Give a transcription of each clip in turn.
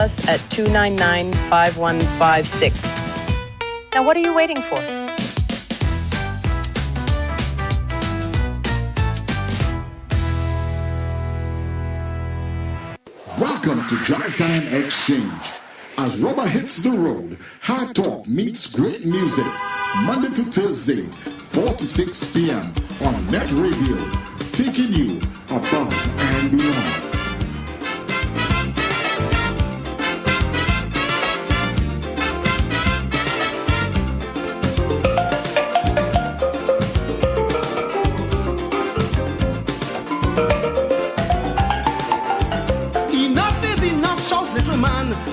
us at 299-5156. Now, what are you waiting for? Welcome to DriveTime Exchange. As rubber hits the road, hard talk meets great music. Monday to Thursday, 4 to 6 p.m. on NETT Radio, taking you above and beyond.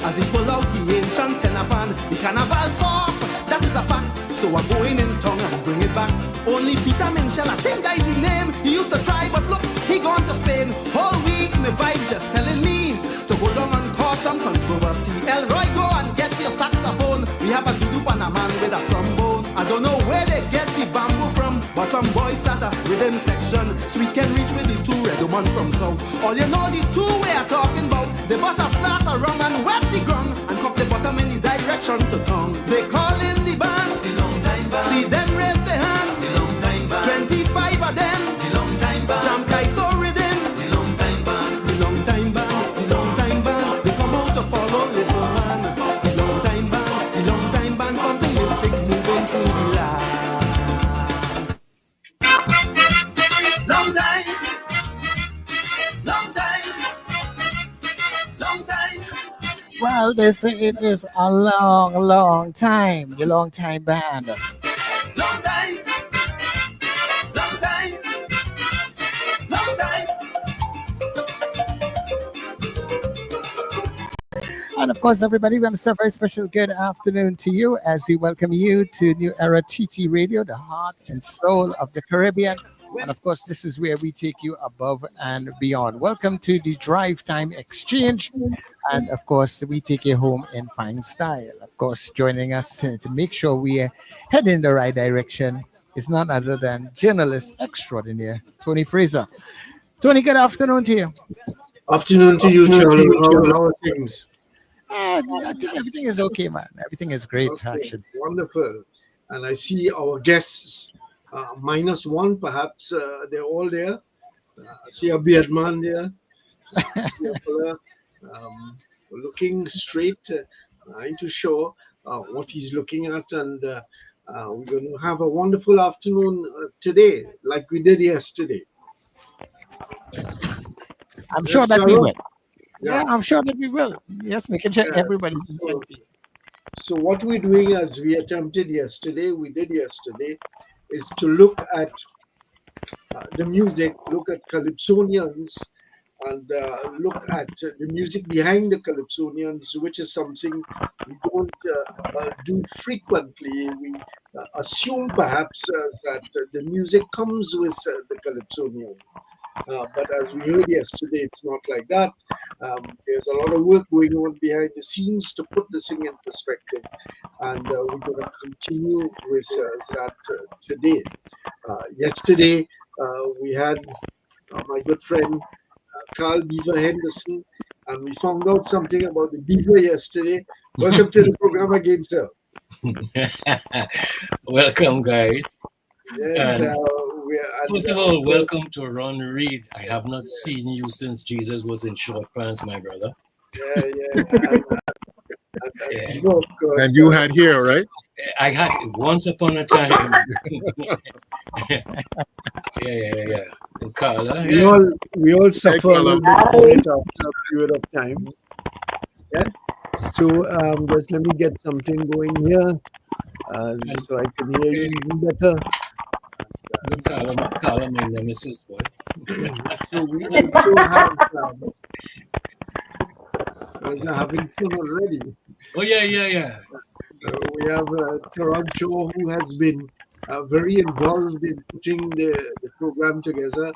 As he pull out the ancient tenor pan, the carnival's off, that is a fact. So I'm going in tongue and bring it back. Only Peter Minshall, I think that is his name. He used to try, but look, he gone to Spain. Whole week, my vibe just telling me to go down and cause some controversy. Elroy, go and get your saxophone. We have a dudu and a man with a trombone. I don't know where they get the bamboo from, but some boys at a rhythm section. Sweet can reach with the two red woman from south. All you know the two we are talking about. They bust a flash around and wet the ground and cup the bottom in the direction to tongue. They call in the band, the long time band. See them raise their hand, the long time band. 25 of them, the long time band. Jam Kaiso rhythm, the long time band. The long time band, the long time band. They come out to follow little man. The long time band, the long time band. Something mystic moving through the land. Long time, long time. Well, they say it is a long, long time. The long time band. Long time. Long time. Long time. And of course, everybody, we want to say a very special good afternoon to you as we welcome you to New Era TT Radio, the heart and soul of the Caribbean. And of course, this is where we take you above and beyond. Welcome to the DriveTime Exchange. And of course, we take you home in fine style. Of course, joining us to make sure we head in the right direction is none other than journalist extraordinaire, Tony Fraser. Tony, good afternoon to you. Afternoon to you, Charlie. How are things? I think everything is okay, man. Everything is great, Okay, actually. wonderful. And I see our guests, minus one, perhaps they're all there. I see a beard man there. I see a fella, looking straight, trying to show what he's looking at. And we're going to have a wonderful afternoon today, like we did yesterday. I'm sure that we Charlie? will. Yeah, I'm sure that we will. Yes, we can check Yeah. everybody's incentive. So what we're doing, as we did yesterday, is to look at the music, look at calypsonians, and look at the music behind the calypsonians, which is something we don't do frequently. We assume perhaps that the music comes with the calypsonian. But as we heard yesterday, it's not like that. There's a lot of work going on behind the scenes to put this thing in perspective. And we're going to continue with that today. Yesterday, we had my good friend Carl Beaver Henderson, and we found out something about the beaver yesterday. Welcome to the program again, sir. Welcome, guys. Yes, First of all, welcome to Ron Reid. I have not seen you since Jesus was in short pants, my brother. And you had hair, right? I had once upon a time. yeah. And Karla, we all suffer a little bit after a period of time. Yeah. So just let me get something going here, so I can hear you even better. Karla, my nemesis, boy. So we also have we're having fun already. Oh yeah. We have Theron, who has been very involved in putting the program together,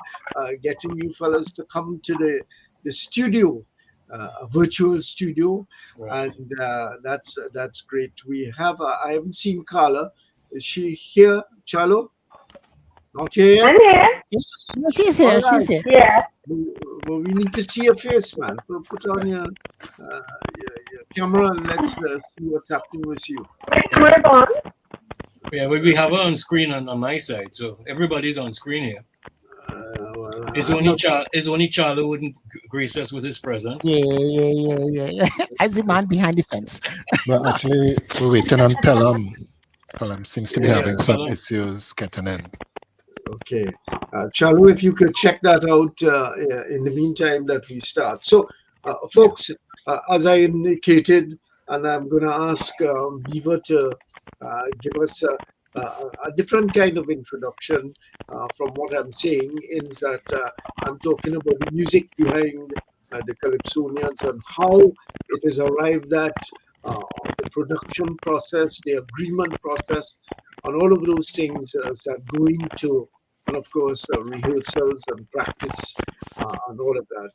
getting you fellas to come to the studio, a virtual studio, right. And that's great. We have I haven't seen Karla. Is she here, Chalo? Not here yet? I'm here. No, she's here. All She's here. Yeah. Well, we need to see your face, man. Put on your camera and let's see what's happening with you. Camera on. Yeah, we have her on screen on my side, so everybody's on screen here. It's only Charlie who wouldn't grace us with his presence. Yeah. As the man behind the fence. But actually, we're waiting on Pelham. Pelham seems to be having some Pelham. issues getting in. Okay. Chalu, if you could check that out in the meantime that we start. So, folks, as I indicated, and I'm going to ask Beaver to give us a different kind of introduction from what I'm saying, is that I'm talking about the music behind the Calypsonians and how it is arrived at, the production process, the agreement process, and all of those things that go into, and of course, rehearsals and practice and all of that.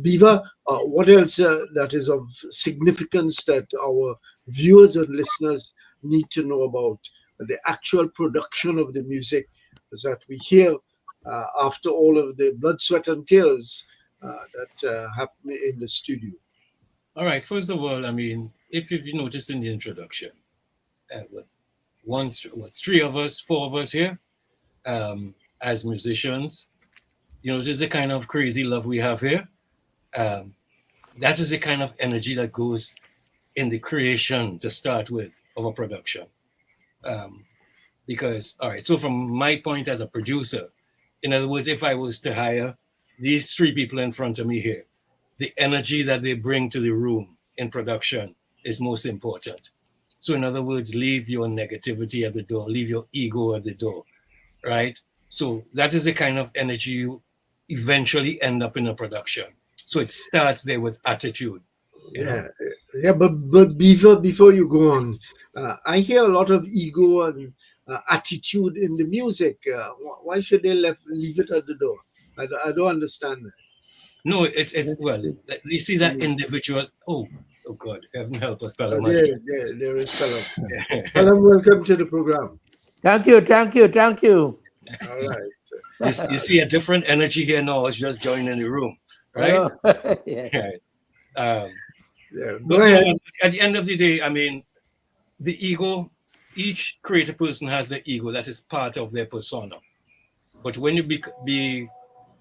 Beaver, what else that is of significance that our viewers and listeners need to know about the actual production of the music that we hear after all of the blood, sweat, and tears that happen in the studio? All right, first of all, I mean, if you noticed in the introduction, three of us, four of us here, as musicians, you know, just the kind of crazy love we have here. That is the kind of energy that goes in the creation to start with of a production. Because, all right, so from my point as a producer, in other words, if I was to hire these three people in front of me here, the energy that they bring to the room in production is most important. So in other words, leave your negativity at the door, leave your ego at the door, right? So that is the kind of energy you eventually end up in a production. So it starts there with attitude. But Beaver, before you go on, I hear a lot of ego and attitude in the music. Why should they leave it at the door? I don't understand that. No, it's well, you see that individual. Oh God, heaven help us, Pelham. There is Pelham. Pelham, welcome to the program. Thank you. All right. You see a different energy here now. It's just joining the room, right? Yeah. Go ahead. At the end of the day, I mean, the ego. Each creative person has the ego that is part of their persona. But when you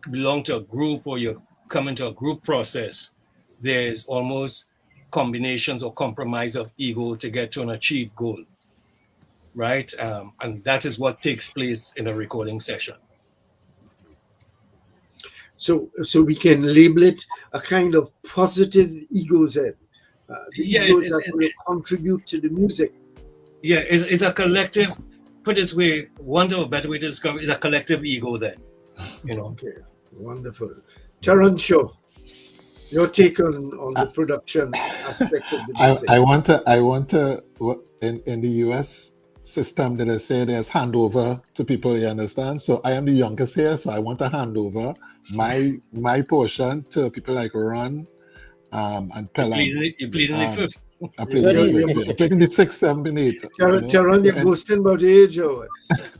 belong to a group or you come into a group process, there's almost combinations or compromise of ego to get to an achieved goal, right? And that is what takes place in a recording session. So we can label it a kind of positive ego then. Ego that will contribute to the music. Yeah, it's a collective, put this way, one of a better way to describe it is a collective ego then, you know. Okay, wonderful. Theron Shaw, your take on the production aspect of the music. I want to in the US system that they say there's handover to people, you understand? So I am the youngest here, so I want to hand over my portion to people like Ron and Pelham. You're pleading the fifth. I'm playing the 6, 7, and 8. Theron, you're boasting about age or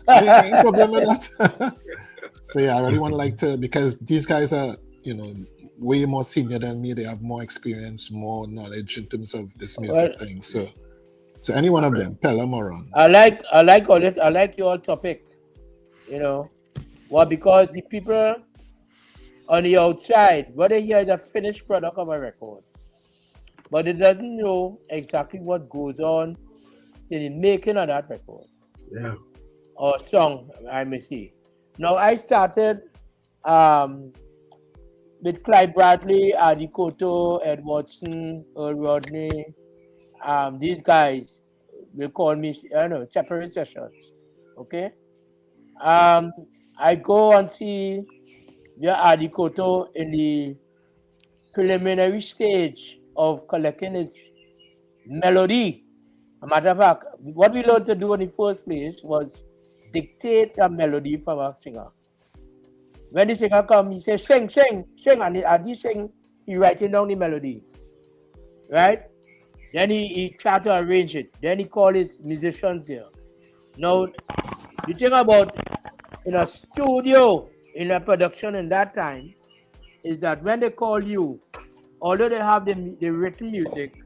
I ain't problem with that. So yeah, I really want to because these guys are, you know, way more senior than me. They have more experience, more knowledge in terms of this music thing. So any one of them, Pelham or Ron. I like all it. I like your topic. You know, because the people on the outside, what they hear is a finished product of a record, but it doesn't know exactly what goes on in the making of that record. Yeah. Or song, I may say. Now I started with Clyde Bradley, Adi Koto, Ed Watson, Earl Rodney. These guys will call me, separate sessions. Okay. I go and see Adi Koto in the preliminary stage of collecting his melody. As a matter of fact, what we learned to do in the first place was dictate a melody from a singer. When the singer comes, he says, sing, and as he sing, he writing down the melody, right? Then he try to arrange it. Then he call his musicians here. Now, the thing about in a studio, in a production in that time, is that when they call you, although they have the written music,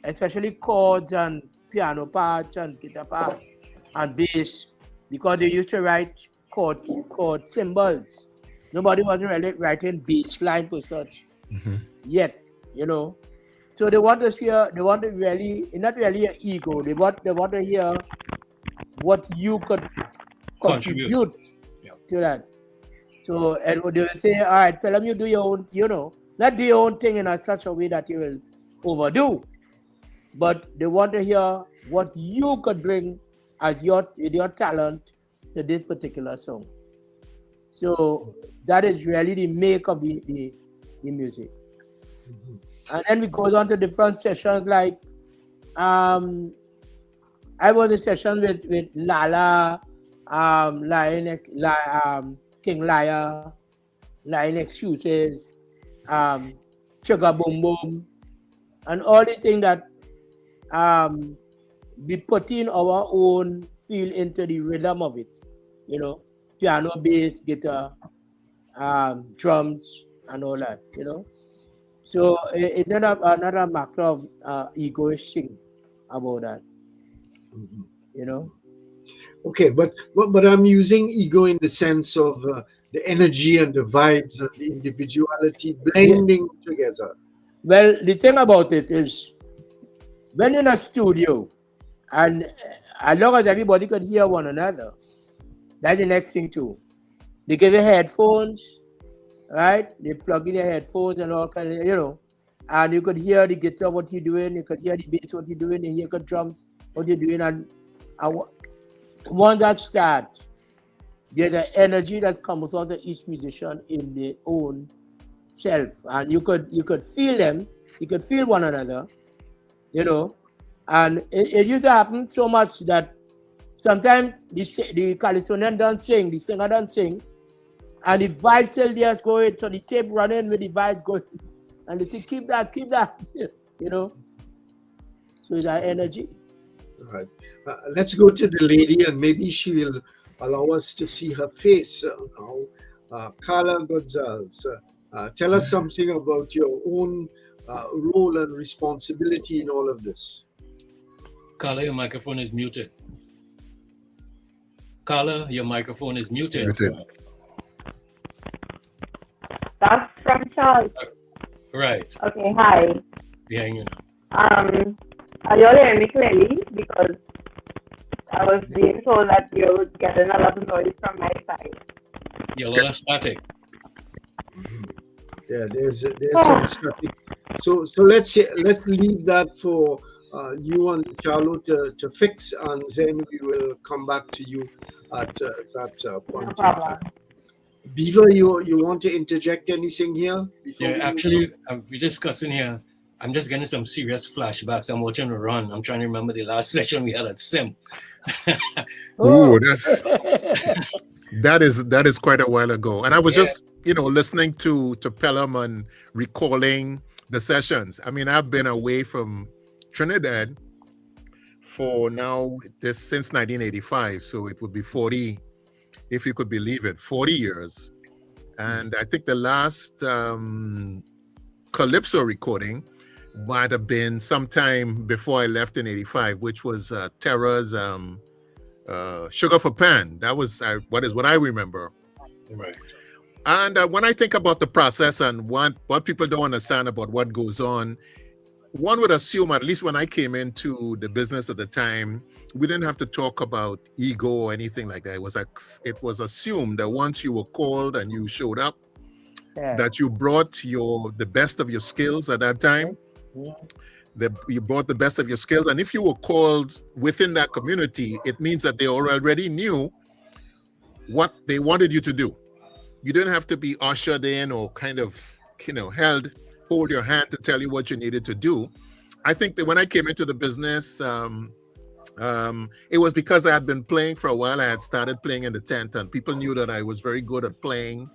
especially chords and piano parts and guitar parts and bass, because they used to write chord symbols. Nobody wasn't really writing bass line per such yet, you know. So they want to hear, they want to really, not really an ego, they want to hear what you could contribute to that. So and they will say, all right, Pelham, you do your own, you know, not do your own thing in such a way that you will overdo, but they want to hear what you could bring as your talent to this particular song. So that is really the make of the music. And then we goes on to different sessions like I was in a session with Lala, King Liar, Lion Excuses, Sugar Boom Boom, and all the things that we put in our own feel into the rhythm of it, you know, piano, bass, guitar, drums, and all that, you know. So it's not a matter of egoish thing about that, you know. Okay, but I'm using ego in the sense of the energy and the vibes and the individuality blending together. Well, the thing about it is, when in a studio, and as long as everybody could hear one another, that's the next thing too. They give you headphones, right? They plug in your headphones and all kind of, you know, and you could hear the guitar, what you're doing, you could hear the bass, what you're doing, you hear the drums, what you're doing, and once that starts, there's an energy that comes out of each musician in their own self, and you could feel them, you could feel one another, you know, and it used to happen so much that sometimes the Calypsonian don't sing, the singer don't sing, and the vibe still there's going, so the tape running with the vibe going, and they say keep that, you know. So it's our energy. All right. Let's go to the lady, and maybe she will allow us to see her face now. Karla Gonzales, tell us something about your own role and responsibility in all of this. Karla, your microphone is muted. Karla, your microphone is muted. That's from Charles. Right. Okay, hi. Behind you now. Are you all hearing me clearly? Because I was being told that you're getting a lot of noise from my side. Yeah, a lot of static. Yeah, there's some static. So let's leave that for you and Charlo to fix, and then we will come back to you at that point in time. Beaver, you want to interject anything here? Yeah, actually, we're discussing here. I'm just getting some serious flashbacks. I'm watching a run. I'm trying to remember the last session we had at Sim. Oh, that is quite a while ago. And I was just, listening to Pelham and recalling the sessions. I mean, I've been away from Trinidad for now since 1985. So it would be 40, if you could believe it, 40 years. And I think the last Calypso recording might have been sometime before I left in 85, which was Terra's Sugar for Pan. That was what I remember. Right. And when I think about the process and what people don't understand about what goes on, one would assume, at least when I came into the business at the time, we didn't have to talk about ego or anything like that. It was assumed that once you were called and you showed up, that you brought the best of your skills at that time. You brought the best of your skills, and if you were called within that community, it means that they already knew what they wanted you to do. You didn't have to be ushered in or kind of, hold your hand to tell you what you needed to do. I think that when I came into the business, it was because I had been playing for a while. I had started playing in the tent, and people knew that I was very good at playing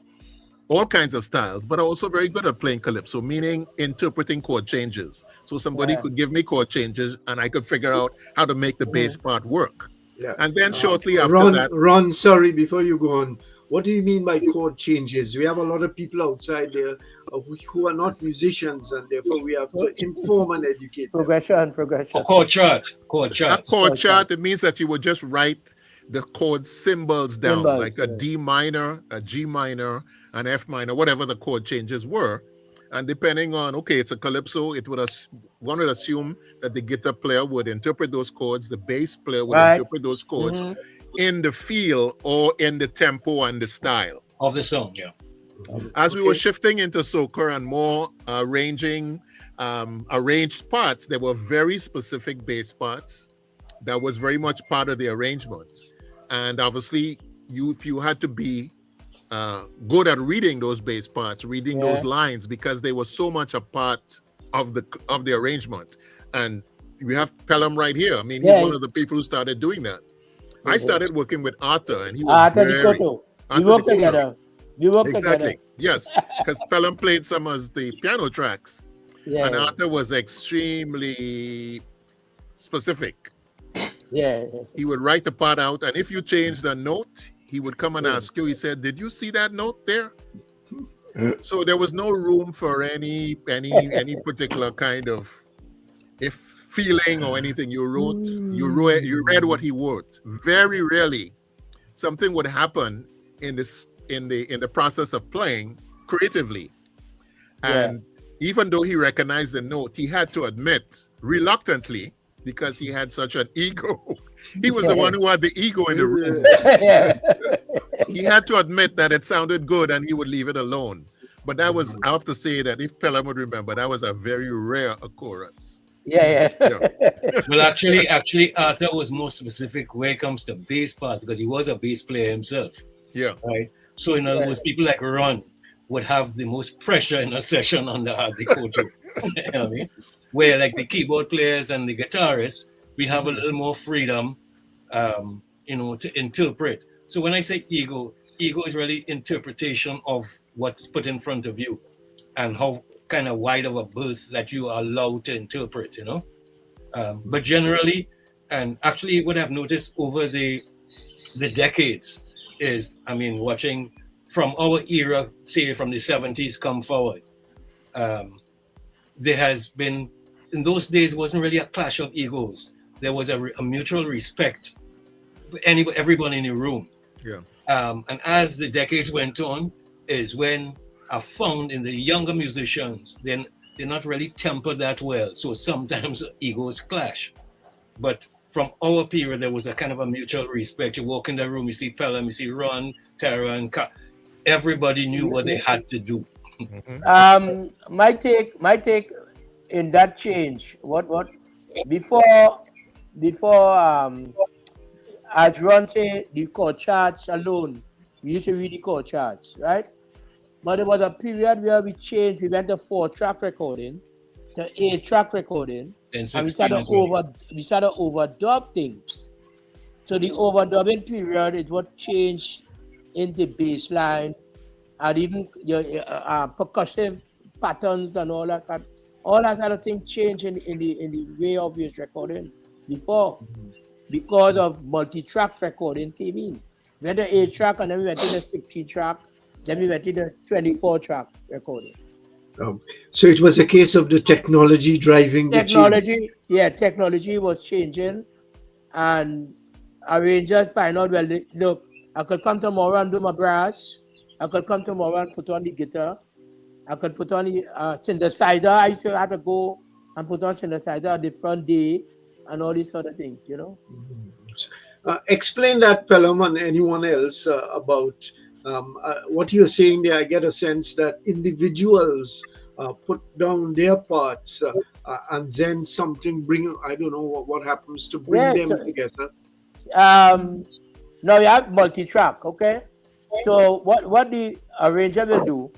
all kinds of styles, but also very good at playing calypso, meaning interpreting chord changes. So somebody could give me chord changes and I could figure out how to make the bass part work. Yeah. And then shortly after Ron, that, Ron, sorry, before you go on, what do you mean by chord changes? We have a lot of people outside there who are not musicians, and therefore we have to inform and educate them. Progression. Or chord chart. a chord chart, it means that you would just write the chord symbols down, like a D minor, a G minor, an F minor, whatever the chord changes were. And depending on, okay, it's a calypso, one would assume that the guitar player would interpret those chords, the bass player would interpret those chords in the feel or in the tempo and the style of the song, yeah. As we were shifting into soca and more arranged parts, there were very specific bass parts that was very much part of the arrangement. And obviously, if you had to be good at reading those bass parts, reading those lines, because they were so much a part of the arrangement. And we have Pelham right here. I mean, he's one of the people who started doing that. I started working with Arthur, and he was we worked together. Exactly. Yes, because Pelham played some of the piano tracks, and Arthur was extremely specific. Yeah. He would write the part out, and if you changed a note, he would come and ask you. He said, "Did you see that note there?" So there was no room for any particular kind of feeling or anything. You read what he wrote. Very rarely something would happen in the process of playing creatively. And even though he recognized the note, he had to admit reluctantly, because he had such an ego. He was the one who had the ego in the room. He had to admit that it sounded good and he would leave it alone. But that was, I have to say that if Pelham would remember, that was a very rare occurrence. Well, actually, Arthur was more specific when it comes to bass part, because he was a bass player himself. Yeah. Right. So in other words, people like Ron would have the most pressure in a session on the koto. You know what I mean? Where like the keyboard players and the guitarists, we have a little more freedom, to interpret. So when I say ego is really interpretation of what's put in front of you, and how kind of wide of a berth that you are allowed to interpret, But generally, and actually what I've noticed over the decades is, watching from our era, say from the 70s come forward, there has been, in those days, wasn't really a clash of egos. There was a mutual respect for everyone in the room. Yeah. And as the decades went on, is when I found in the younger musicians, they're not really tempered that well. So sometimes egos clash. But from our period, there was a kind of a mutual respect. You walk in the room, you see Pelham, you see Ron, Theron, everybody knew what they had to do. My take in that change, what before as Ron said, the chord charts alone, we used to read the chord charts, right? But there was a period where we changed. We went to 4-track recording, to 8-track recording, and we started overdub things. So the overdubbing period is what changed in the bass line, and even your percussive patterns and all that kind of thing changed in the way of bass recording before, because of multi-track recording came in. We went to 8-track, and then we went to the 16-track. Then we went to the 24-track recording. So it was a case of the technology driving the change. Technology was changing, and arrangers find out, well, look, I could come tomorrow and do my brass. I could come tomorrow and put on the guitar. I could put on the synthesizer. I used to have to go and put on synthesizer a different day and all these other things, Explain that, Pelham, and anyone else about what you're saying there. I get a sense that individuals put down their parts and then something I don't know what happens to bring them together. Now we have multi-track, okay? So what the arranger will do,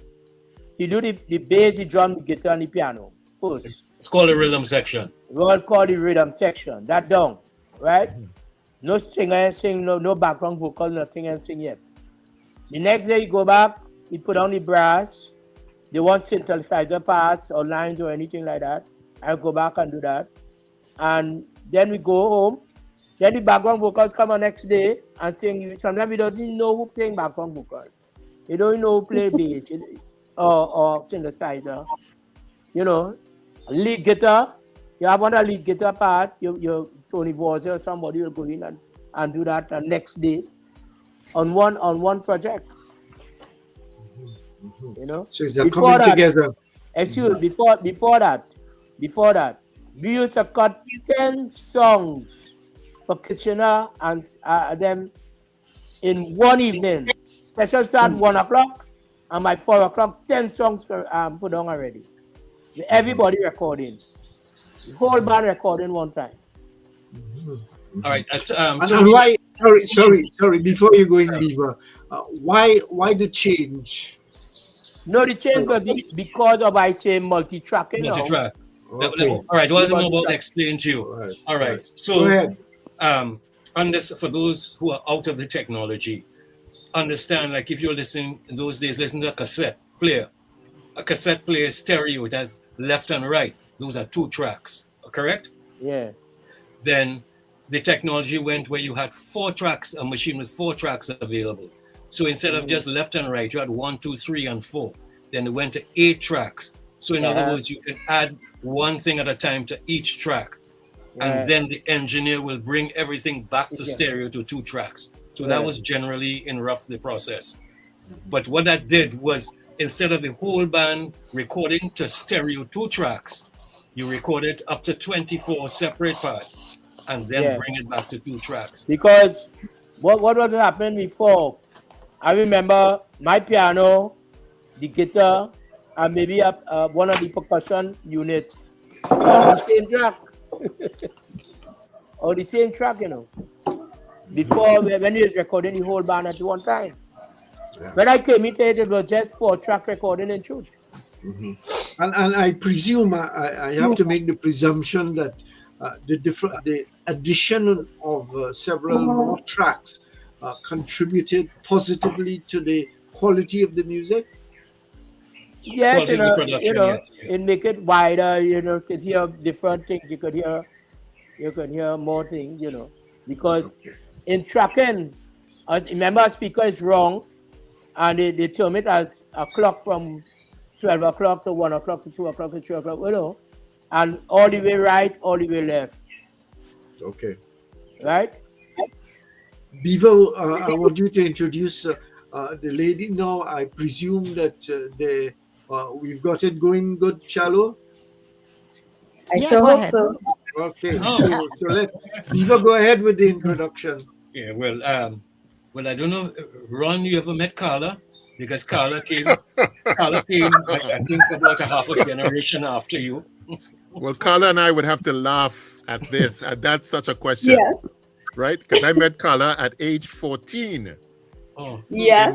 he do the bass, the drum, the guitar, and the piano first. It's called the rhythm section. We'll call the rhythm section, that down, right? No singer and sing, no background vocal, nothing and sing yet. The next day you go back, you put on the brass, they want synthesizer parts or lines or anything like that. I'll go back and do that. And then we go home, Then the background vocals come on next day and sing. Sometimes we don't even know who playing background vocals. You don't know who play bass or synthesizer. You know, lead guitar. You have on a lead guitar part. You Tony Voiser or somebody will go in and do that the next day on one project. You know. So they're coming together. Excuse before that, we used to cut 10 songs for Kitchener and them in one evening. Special start 1 o'clock, and by 4 o'clock, 10 songs put on already. Everybody recording. The whole band recording one time. All right. And why? Sorry. Before you go in, Beaver, why the change? No, the change was because of, I say, multi-tracking. Multi-track. Okay. All right. What I'm about to explain to you. All right. So, go ahead. For those who are out of the technology, understand, like if you're listening in those days, listen to a cassette player. A cassette player is stereo. It has left and right. Those are 2 tracks. Correct? Yeah. Then the technology went where you had 4 tracks, a machine with 4 tracks available. So instead of just left and right, you had 1, 2, 3, and 4. Then it went to 8 tracks. So in other words, you can add one thing at a time to each track. And then the engineer will bring everything back to stereo to 2 tracks. So that was generally in rough the process. But what that did was, instead of the whole band recording to stereo 2 tracks, you recorded up to 24 separate parts and then bring it back to 2 tracks. Because what was happening before, I remember my piano, the guitar, and maybe one of the percussion units on the same track. Or the same track, you know. Before, when you was recording the whole band at one time. When I came into it was just 4-track recording in truth. And I presume I have to make the presumption that the addition of several more tracks contributed positively to the quality of the music. Yes, it make it wider. You could hear different things. You could hear more things. Because in tracking, remember, a speaker is wrong, and they term it as a clock from 12 o'clock to 1 o'clock to 2 o'clock to 3 o'clock, and all the way right, all the way left. Okay. Right? Beaver, I want you to introduce the lady now. I presume that we've got it going good, Chalo? I sure hope so. Okay, so let Beaver go ahead with the introduction. Yeah, well, I don't know, Ron, you ever met Karla? Because Karla came, I think, about a half a generation after you. Well, Karla and I would have to laugh at this. That's such a question. Yes. Right? Because I met Karla at age 14. Oh. Yes.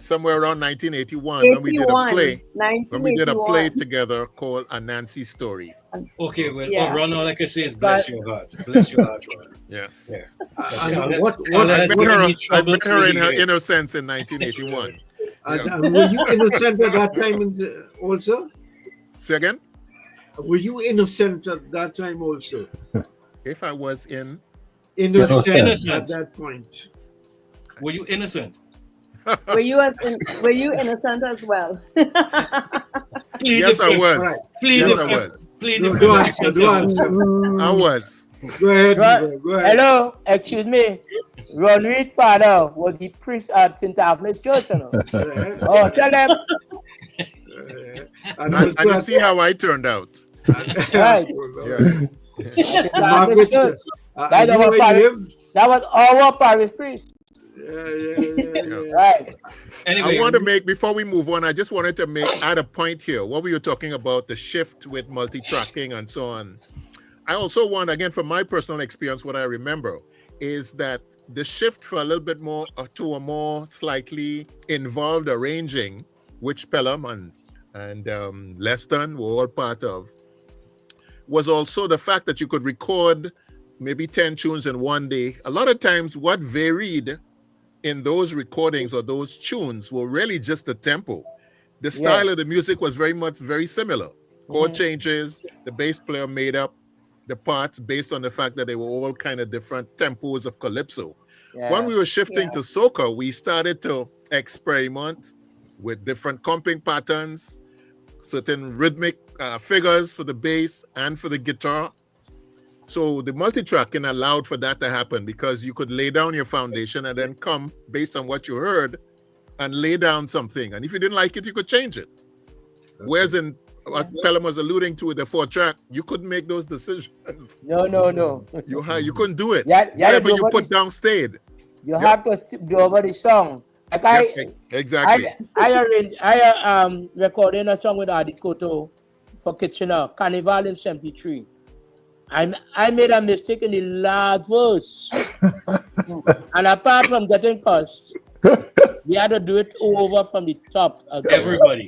Somewhere around 1981, when we did a play. When we did a play together called A Nancy Story. Okay, well, Ron, all I can say is bless your heart. Bless your heart, Ron. Yes. Yeah. I met her in her innocence in 1981. Were you innocent at that time also? Say again? Were you innocent at that time also? If I was innocent at that point. Were you innocent? Were you innocent as well? Yes, I was. Right. Yes, I was. Go answer. I was. Go ahead. Go ahead. Hello, excuse me. Ron Reid's father was the priest at St. Agnes Church. Oh, tell them. And you see how I turned out. Right. Margaret, that was our parish priest. Right. Anyway, I want to make, before we move on, I just wanted to add a point here. What we were talking about, the shift with multi-tracking and so on. I also want, again, from my personal experience, what I remember is that the shift for a little bit more to a more slightly involved arranging, which Pelham and Leston were all part of, was also the fact that you could record maybe 10 tunes in one day. A lot of times what varied in those recordings or those tunes were really just the tempo. The style of the music was very similar. Chord changes, the bass player made up the parts based on the fact that they were all kind of different tempos of calypso. Yeah. When we were shifting to soca, we started to experiment with different comping patterns, certain rhythmic figures for the bass and for the guitar. So the multi-tracking allowed for that to happen because you could lay down your foundation and then come based on what you heard and lay down something. And if you didn't like it, you could change it. Whereas in what Pelham was alluding to with the 4-track, you couldn't make those decisions. No. You couldn't do it. Whatever you put down stayed. You have to do over the song. Like exactly. I recording a song with Adi Koto for Kitchener, Carnival in 73. I made a mistake in the last verse. And apart from getting cussed, we had to do it over from the top. Everybody.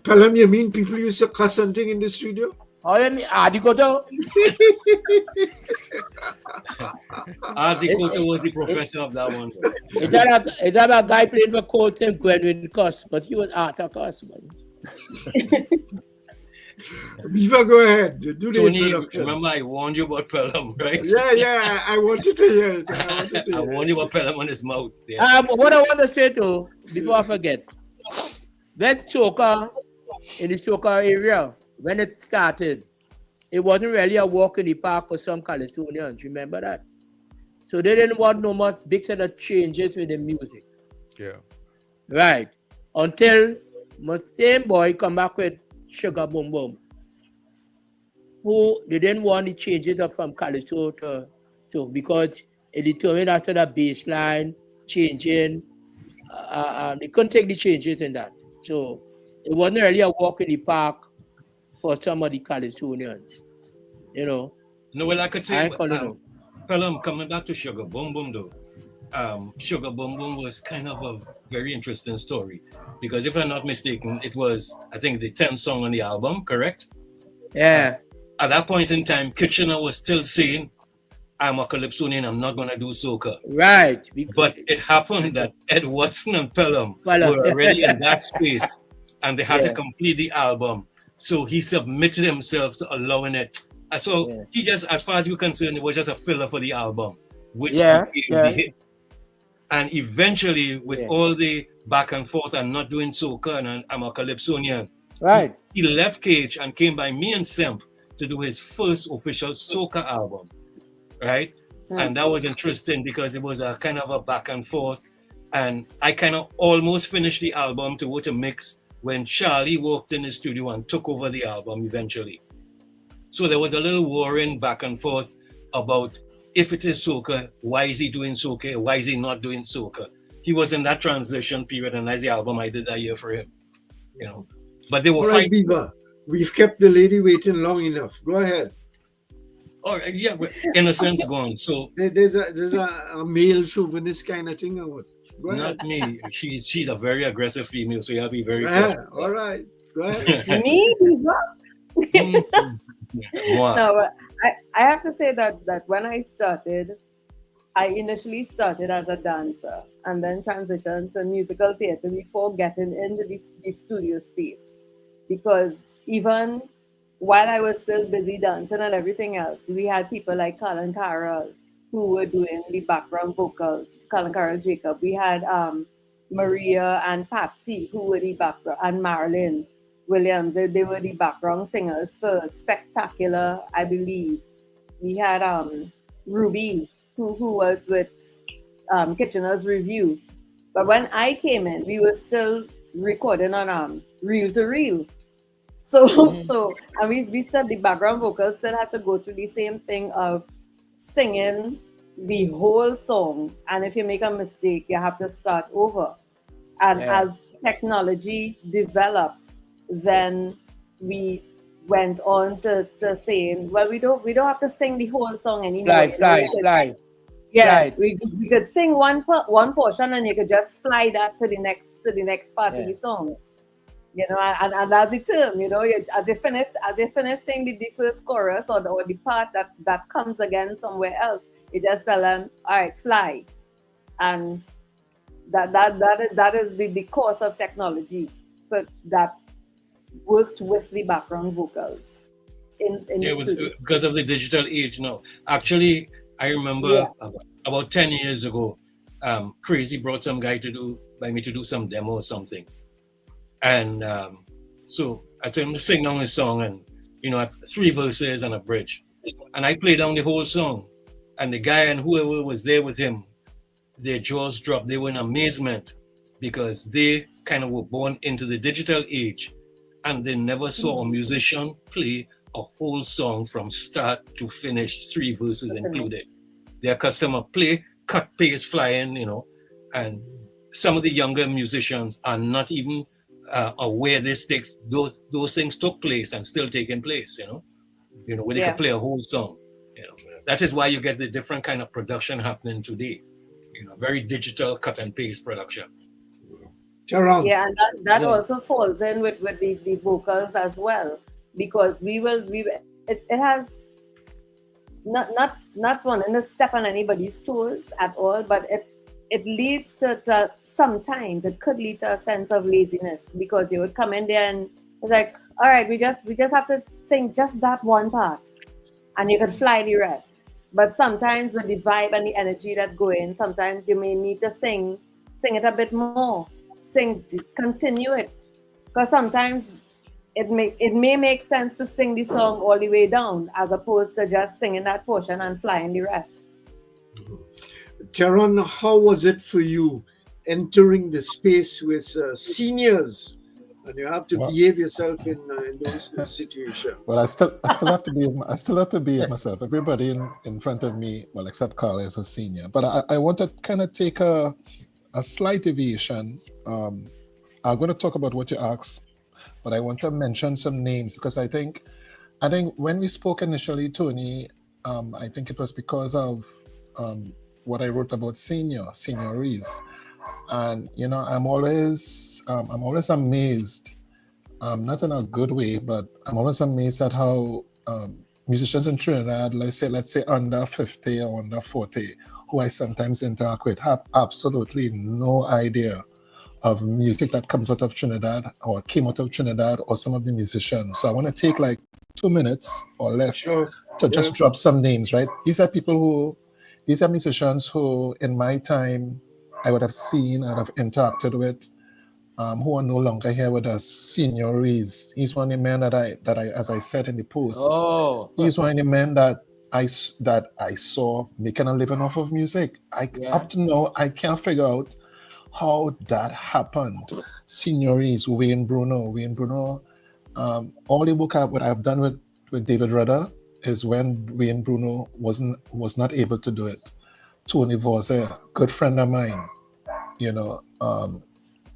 Pelham, you mean people used to cuss something in the studio? Oh, you mean Adi Koto? Adi Koto was the professor of that one. Is that a guy playing for Colton Gwen with cuss, but he was Arthur Cuss, man. Viva, go ahead. Do the Tony, introductions. remember I warned you about Pelham, right? Yeah, I wanted to hear it. I warned you about Pelham on his mouth. Yeah. What I want to say too, before I forget, that soca, in the soca area, when it started, it wasn't really a walk in the park for some Calypsonians. Remember that? So they didn't want no much big set of changes with the music. Yeah. Right. Until my same boy come back with Sugar Boom Boom, who they didn't want the changes from Calypso to because it determined after the bass line changing. They couldn't take the changes in that. So it wasn't really a walk in the park for some of the Calypsonians, you know. No, well, I could say, Pelham, coming back to Sugar Boom Boom though, Sugar Boom Boom was kind of a very interesting story because if I'm not mistaken, it was, I think, the 10th song on the album, correct? Yeah. At that point in time, Kitchener was still saying, I'm a Calypsonian, I'm not going to do soca. Right. But it happened that Ed Watson and Pelham were already in that space and they had to complete the album. So he submitted himself to allowing it. So he just, as far as you're concerned, it was just a filler for the album, which became the hit. And eventually, with all the back and forth and not doing soca and I'm a Calypsonian, right? He left Cage and came by me and Semp to do his first official soca album, right? And that was interesting because it was a kind of a back and forth. And I kind of almost finished the album to go to mix when Charlie walked in the studio and took over the album eventually. So there was a little warring back and forth about if it is soca, why is he doing soca? Why is he not doing soca? He was in that transition period, and that's the album I did that year for him. You know, but they were fighting. Viva, we've kept the lady waiting long enough. Go ahead. Oh yeah, innocence gone. So there's a male chauvinist kind of thing or what? Go ahead. Not me. She's a very aggressive female, so you have to be very careful. All right, go ahead. Me? No, but I have to say that when I started, I initially started as a dancer and then transitioned to musical theater before getting into the studio space. Because even while I was still busy dancing and everything else, we had people like Karla and Karla who were doing the background vocals, Karla and Karla Jacob. We had Maria and Patsy who were the background, and Marilyn Williams, they were the background singers for Spectacular, I believe. We had Ruby, who was with Kitchener's Review. But when I came in, we were still recording on reel to reel. So and we said the background vocals still had to go through the same thing of singing the whole song. And if you make a mistake, you have to start over. And as technology developed, then we went on to saying, well, we don't have to sing the whole song anymore. Fly. Yeah, we could sing one portion and you could just fly that to the next part of the song. You know, and that's the term. You know, as you finish singing the first chorus or the part that comes again somewhere else, you just tell them, all right, fly, and that is the course of technology, but that worked with the background vocals in the studio. because of the digital age now. Actually, I remember Yeah. about 10 years ago, Crazy brought some guy by me to do some demo or something. And so I told him to sing down his song, and I had 3 verses and a bridge. And I played down the whole song. And the guy and whoever was there with him, their jaws dropped. They were in amazement because they kind of were born into the digital age, and they never saw a musician play a whole song from start to finish, 3 verses included. Their customer play, cut, paste, fly in, and some of the younger musicians are not even aware those things took place and still taking place, where they could play a whole song. That is why you get the different kind of production happening today. Very digital cut and paste production. Theron. Yeah, and that also falls in with the vocals as well, because it has not wanting to step on anybody's toes at all, but it leads to sometimes it could lead to a sense of laziness, because you would come in there and it's like, all right, we just have to sing just that one part, and you could fly the rest. But sometimes with the vibe and the energy that go in, sometimes you may need to sing it a bit more, continue it, because sometimes it may make sense to sing the song all the way down as opposed to just singing that portion and flying the rest. Theron, how was it for you entering the space with seniors, and you have to behave yourself in those situations? Well, I still have to be myself. Everybody in front of me, well, except Karla, is a senior. But I want to kind of take a slight deviation. I'm going to talk about what you asked, but I want to mention some names, because I think when we spoke initially, Tony, I think it was because of what I wrote about seniorities, and I'm always amazed, not in a good way, but I'm always amazed at how musicians in Trinidad, let's say under 50 or under 40, who I sometimes interact with, have absolutely no idea of music that comes out of Trinidad or came out of Trinidad, or some of the musicians. So I want to take like 2 minutes or less to just drop some names, right? These are musicians who in my time I would have seen, I'd have interacted with, who are no longer here with us. Senior Reid. He's one of the men that I, as I said in the post, he's one of the men that I saw making a living off of music. Up to now, I can't figure out how that happened. Senior Reid, Wayne Bruno. All the work what I've done with David Rudder is when Wayne Bruno was not able to do it. Tony Voisin, good friend of mine,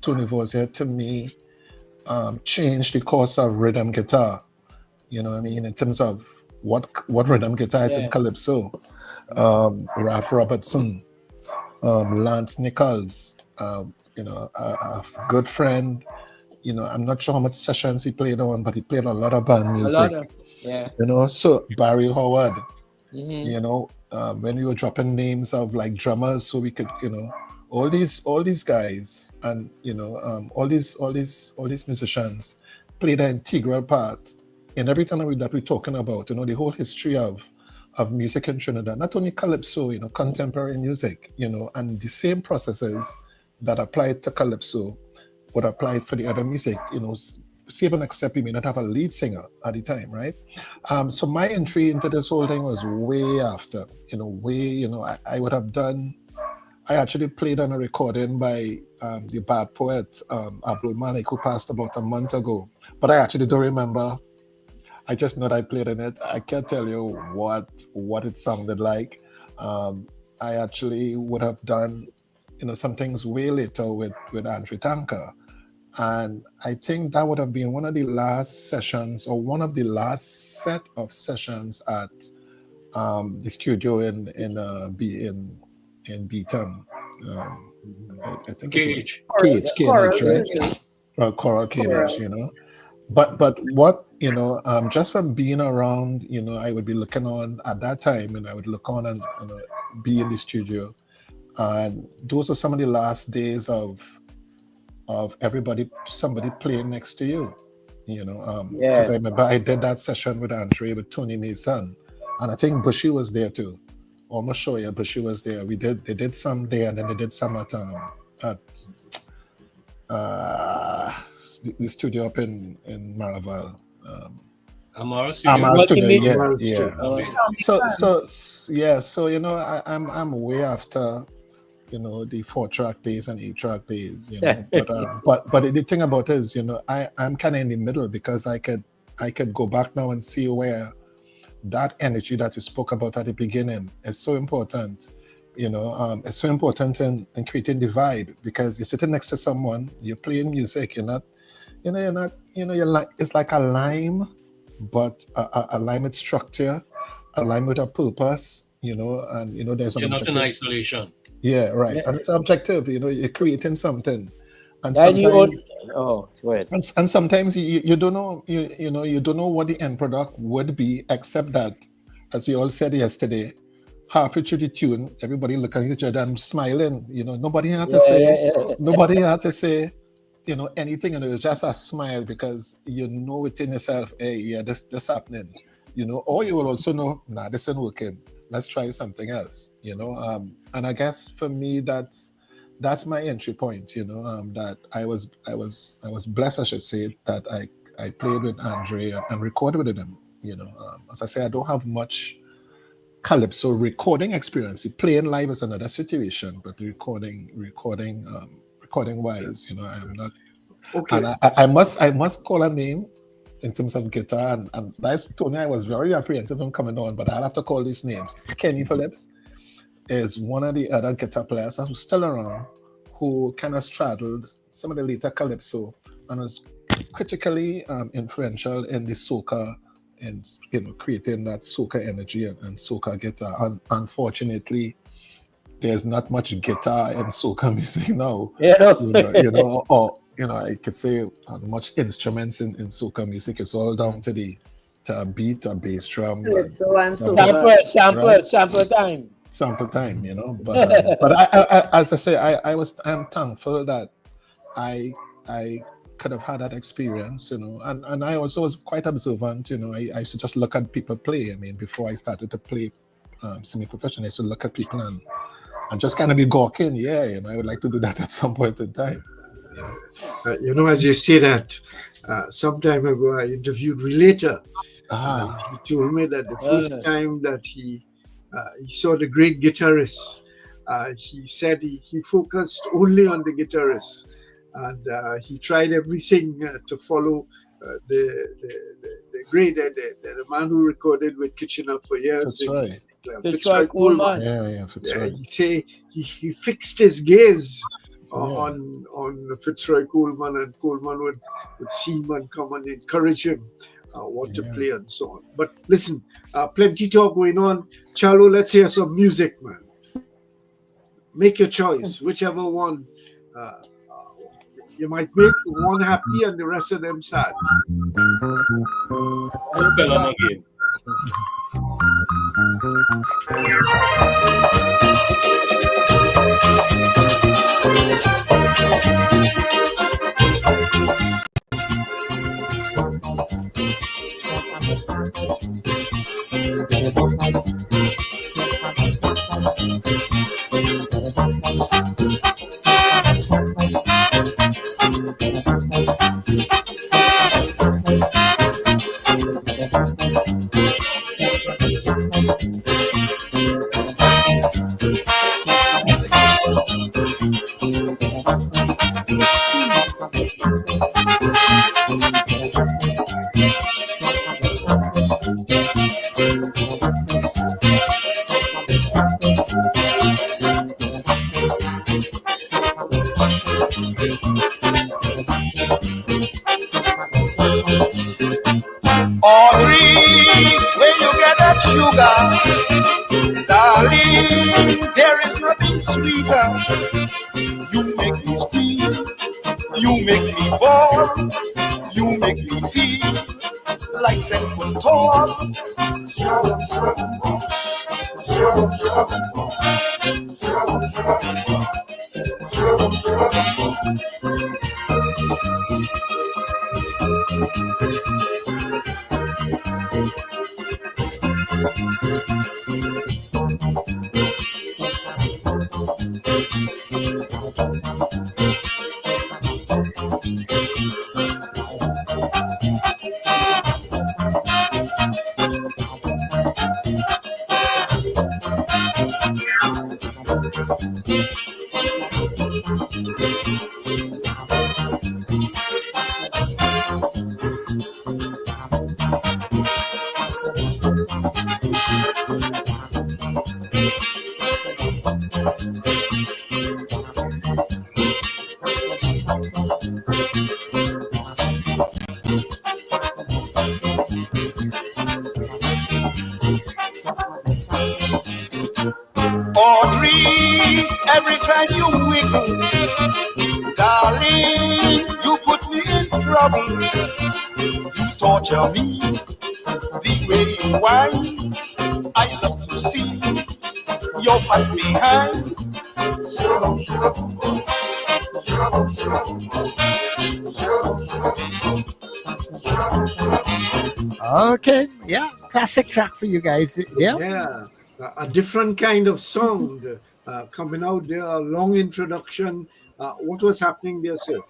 Tony Voisin to me changed the course of rhythm guitar, in terms of what rhythm guitar is in Calypso. Ralph Robertson, Lance Nichols, a good friend. I'm not sure how much sessions he played on, but he played a lot of band music. So Barry Howard, when we were dropping names of like drummers, so we could, all these guys, and all these musicians played an integral part in everything that we're talking about. The whole history of music in Trinidad, not only Calypso, contemporary music, and the same processes that applied to Calypso would apply for the other music, save and except we may not have a lead singer at the time, right? So my entry into this whole thing was way after, I would have done, I actually played on a recording by the bad poet, Abdul Malik, who passed about a month ago. But I actually don't remember. I just know that I played in it. I can't tell you what it sounded like. I actually would have done, some things way later with Andrew Tanker. And I think that would have been one of the last sessions, or one of the last set of sessions at the studio in Beaton. I think Cage, right? Coral Cage, But what, just from being around, I would be looking on at that time, and I would look on and be in the studio. And those are some of the last days of somebody playing next to you, You know, Yeah. because I remember I did that session with Andre with Tony Mason, and I think Bushy was there too. Almost sure, yeah, Bushy was there. They did some there, and then they did some at the studio up in Maraval. Amara Studio. Amara Studio, yeah, Amara yeah. Studio. So you know, I'm way after, you know, the 4-track days and 8-track days, you know. But the thing about it is, you know, I'm kind of in the middle, because I could go back now and see where that energy that you spoke about at the beginning is so important. You know, it's so important in creating the vibe, because you're sitting next to someone, you're playing music, you're like, it's like a lime, but a lime with structure, a lime with a purpose, you know, and you know, there's You're an not in objective. isolation. Yeah, right. And it's objective, you know, you're creating something. And Then you sometimes, go ahead. and sometimes you don't know, you know, you don't know what the end product would be, except that, as you all said yesterday, halfway through the tune, everybody looking at each other and smiling. You know, nobody had to nobody had to say, you know, anything, and it was just a smile, because you know within yourself, hey, yeah, this happening, you know. Or you will also know, nah, this isn't working. Let's try something else, you know. And I guess for me, that's my entry point, you know. That I was blessed, I should say, that I played with Andre and recorded with him. You know, as I say, I don't have much Calypso recording experience. Playing live is another situation, but recording wise, you know, I am not. Okay. And I must call a name in terms of guitar, and that's Tony. I was very apprehensive on coming on, but I'll have to call these names. Kenny Phillips is one of the other guitar players who's still around, who kind of straddled some of the later Calypso and was critically influential in the soca, and you know, creating that soca energy and soca guitar. And unfortunately, there's not much guitar in soca music now. Yeah. You know, or you know, I could say much instruments in soca music. It's all down to a beat, a bass drum, Calypso and sample time. Sample time, you know. But I as I say, I'm thankful that I could have had that experience, you know, and I also was quite observant, you know. I used to just look at people play. I mean, before I started to play semi-professional, I used to look at people and just kind of be gawking. Yeah, you know, I would like to do that at some point in time. You know, as you say that, some time ago I interviewed Relator. He told me that the first time that he saw the great guitarist, he said he focused only on the guitarist, and he tried everything to follow the great the man who recorded with Kitchener for years. That's right. Fitzroy Coleman. Yeah, Fitzroy. He say he fixed his gaze on Fitzroy Coleman, and Coleman would see him and come and encourage him what to play and so on. But listen, plenty talk going on. Charlo, let's hear some music, man. Make your choice, whichever one you might make one happy and the rest of them sad. Pelham again. Where you get that sugar, darling, there is nothing sweeter. You make me scream, you make me ball, you make me feel like 10 foot tall. Watch me, the way you whine. I love to see your fat behind. Okay, yeah, classic track for you guys. Yeah, Yeah, a different kind of sound coming out there. A long introduction. What was happening there, sir?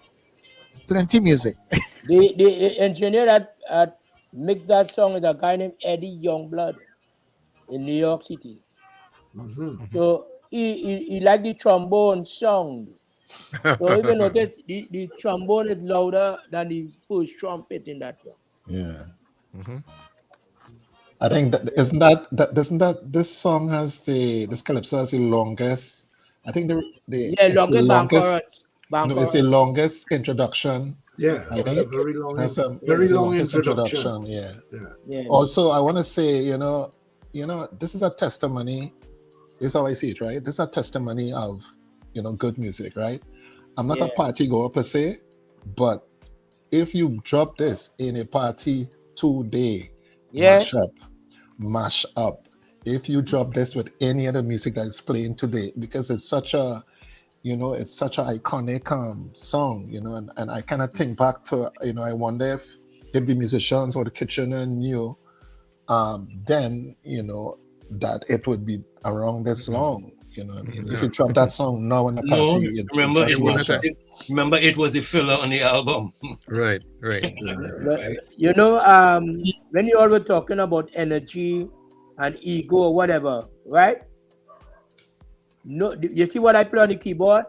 plenty music. The engineer that mixed that song is a guy named Eddie Youngblood in New York City. Mhm. So he liked the trombone sound. So even notice the trombone is louder than the first trumpet in that song. Yeah. Mhm. I think that this song has this calypso has the longest. I think Yeah, it's the longest longest. bank No, it's the chorus. longest introduction. Yeah, I a think very long, that's a very it's the long longest introduction. Yeah. Yeah. Also, I want to say, this is a testimony. This is how I see it, right? This is a testimony of, good music, right? I'm not a Yeah. party goer per se, but if you drop this in a party today, Yeah. mash up. If you drop this with any other music that is playing today, because it's such a, it's such an iconic song, and I kind of think back to, I wonder if the musicians or the Kitchener knew then, that it would be around this long. You know what I mean? If you drop that song now in a No, party, it remember just it was mash up. remember it was a filler on the album. Right. But, when you all were talking about energy and ego or whatever, right? No, you see what I play on the keyboard?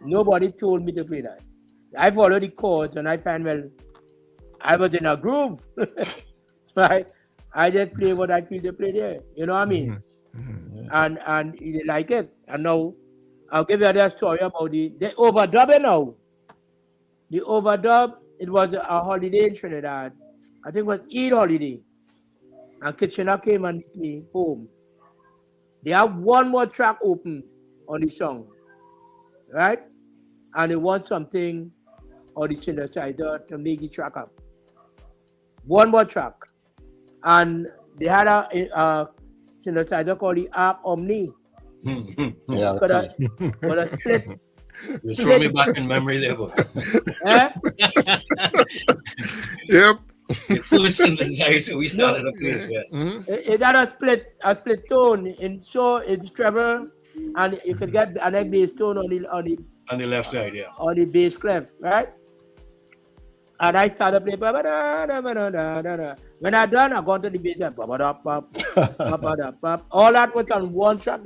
Nobody told me to play that. I follow the chords and I find, well, I was in a groove. Right? I just play what I feel to play there. You know what I mean? And they like it. And now I'll give you another story about the overdub now. The overdub, it was a holiday in Trinidad. I think it was Eid holiday. And Kitchener came and me home. They have one more track open on the song. Right? And they want something on the synthesizer to make the track up. One more track. And they had a synthesizer called the Arc Omni. Yeah, Could have split. You throw me back in memory there, boy. Yep. The first synthesizer we started to play. Yes. It had a split tone in so it's treble, and you could get an egg bass tone on the left side, yeah. On the bass clef, right? And I started playing. When I done, I got to the bass and all that was on one track,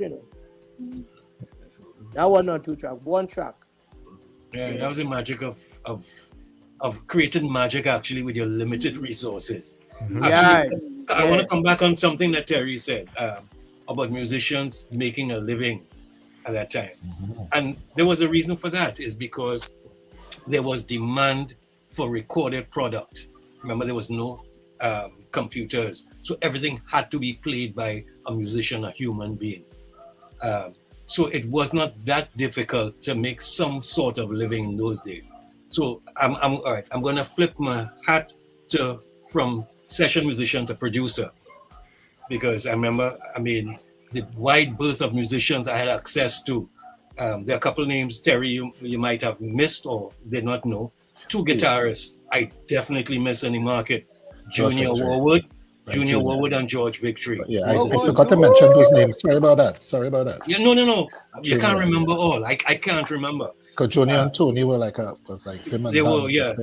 That was not two track, one track. Yeah, that was the magic of creating magic actually with your limited resources. Actually, I want to come back on something that Terry said about musicians making a living at that time. And there was a reason for that, is because there was demand for recorded product. Remember, there was no computers, so everything had to be played by a musician, a human being. So it was not that difficult to make some sort of living in those days. So I'm all right. I'm going to flip my hat from session musician to producer, because I remember, the wide berth of musicians I had access to. There are a couple names, Terry, you might have missed or did not know. Two guitarists I definitely miss in the market: Junior Warwood and George Victory. Yeah, I forgot to mention those names. Sorry about that. Yeah, no. You can't remember all. I can't remember. Because Junior and Tony were like him and they Dan, were, yeah.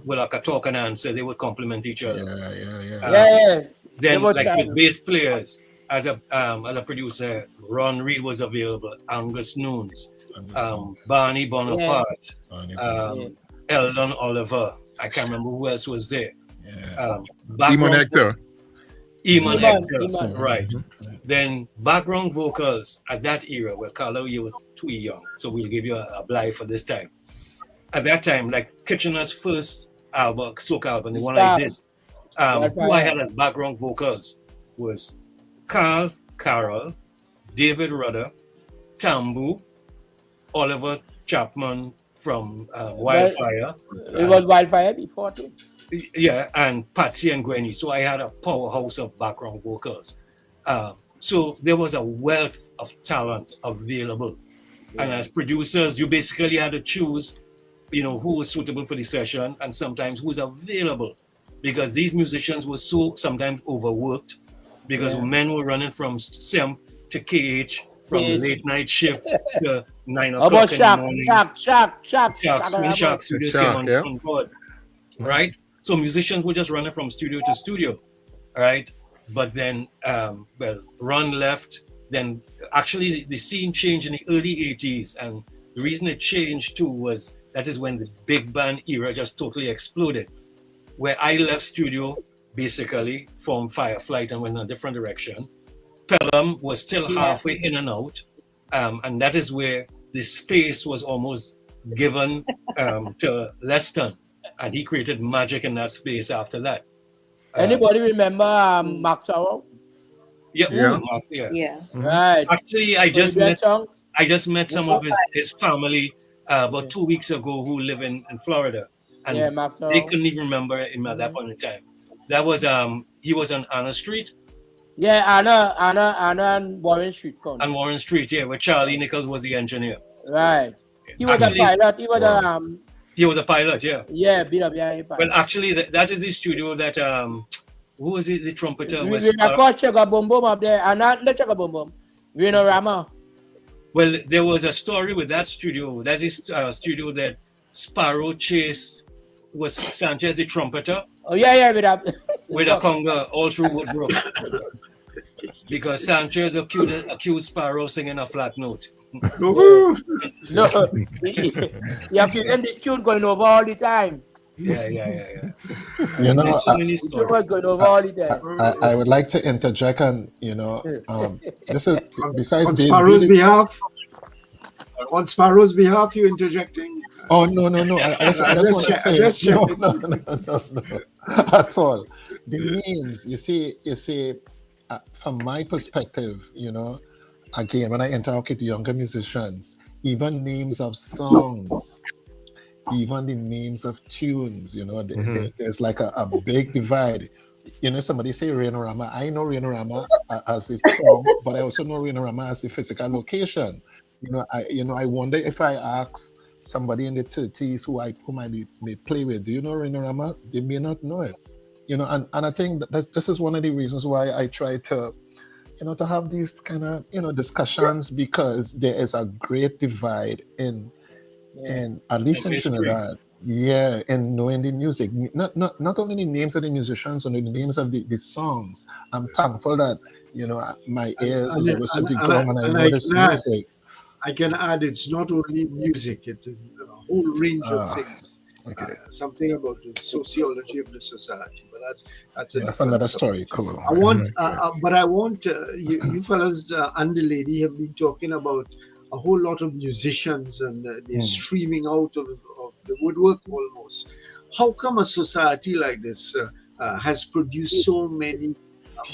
Well, like a talk and answer, they would complement each other. Yeah. Then, like with bass players, as a producer, Reid was available, Angus Noons, Barney Bonaparte, Eldon Oliver. I can't remember who else was there. Eamon Hector. Eamon Hector, right. Then background vocals at that era, well, Karla, you were too young, so we'll give you a blind for this time. At that time, like Kitchener's first album, soca album, the one I did, who I had as background vocals was Carol, David Rudder, Tambu, Oliver Chapman from Wildfire. It was Wildfire before too. Yeah, and Patsy and Gwenny. So I had a powerhouse of background vocals. So there was a wealth of talent available. And as producers, you basically had to choose, who was suitable for the session and sometimes who's available. Because these musicians were so sometimes overworked because men were running from SEM to KH from late night shift to 9 How o'clock about in the morning. Shark Studios Shark, came on board, right? So musicians were just running from studio to studio, right? But then, Ron left. Then actually the scene changed in the early 80s. And the reason it changed too was that is when the big band era just totally exploded. Where I left studio, basically, formed Fireflight and went in a different direction. Pelham was still halfway in and out. And that is where the space was almost given to Leston. And he created magic in that space after that. Anybody remember Max Arrow? Yeah. Right. Actually, I just met some of his family about 2 weeks ago who live in Florida. And they couldn't even remember him at that point in time. That was he was on Anna Street. Yeah, Anna and Warren Street. And Warren Street, yeah, where Charlie Nichols was the engineer. Right. He was a pilot. He was a pilot, yeah. Yeah, pilot. Well, actually, that is the studio that who was it? The trumpeter was. Boom Boom up there, and not the Boom Boom. Rama. Well, there was a story with that studio. That is studio that Sparrow Chase was Sanchez the trumpeter. Oh yeah, with a conga all through Woodbrook. Because Sanchez accused Sparrow singing a flat note. No, yeah, and the tune going over all the time. Yeah. I would like to interject and this is besides on being Sparrow's behalf. On Sparrow's behalf, you interjecting? Oh no! I just want to say no at all. The names, you see, from my perspective, again, when I interact with younger musicians, even names of songs, even the names of tunes, there's like a big divide. Somebody say Rainorama. I know Rainorama as the song, but I also know Rainorama as the physical location. I wonder if I ask somebody in the 30s who I may play with, do you know Rainorama? They may not know it. And I think that this is one of the reasons why I try to to have these kind of discussions, because there is a great divide in at least in Trinidad, in knowing the music, not only the names of the musicians, or the names of the songs. I'm thankful that my ears is always to the ground and I know this music. I can add, it's not only music; it's a whole range of things. Okay. Something about the sociology of the society, but that's another story. Cool. I want, but I want you fellas and the lady have been talking about a whole lot of musicians, and they're streaming out of the woodwork almost. How come a society like this has produced so many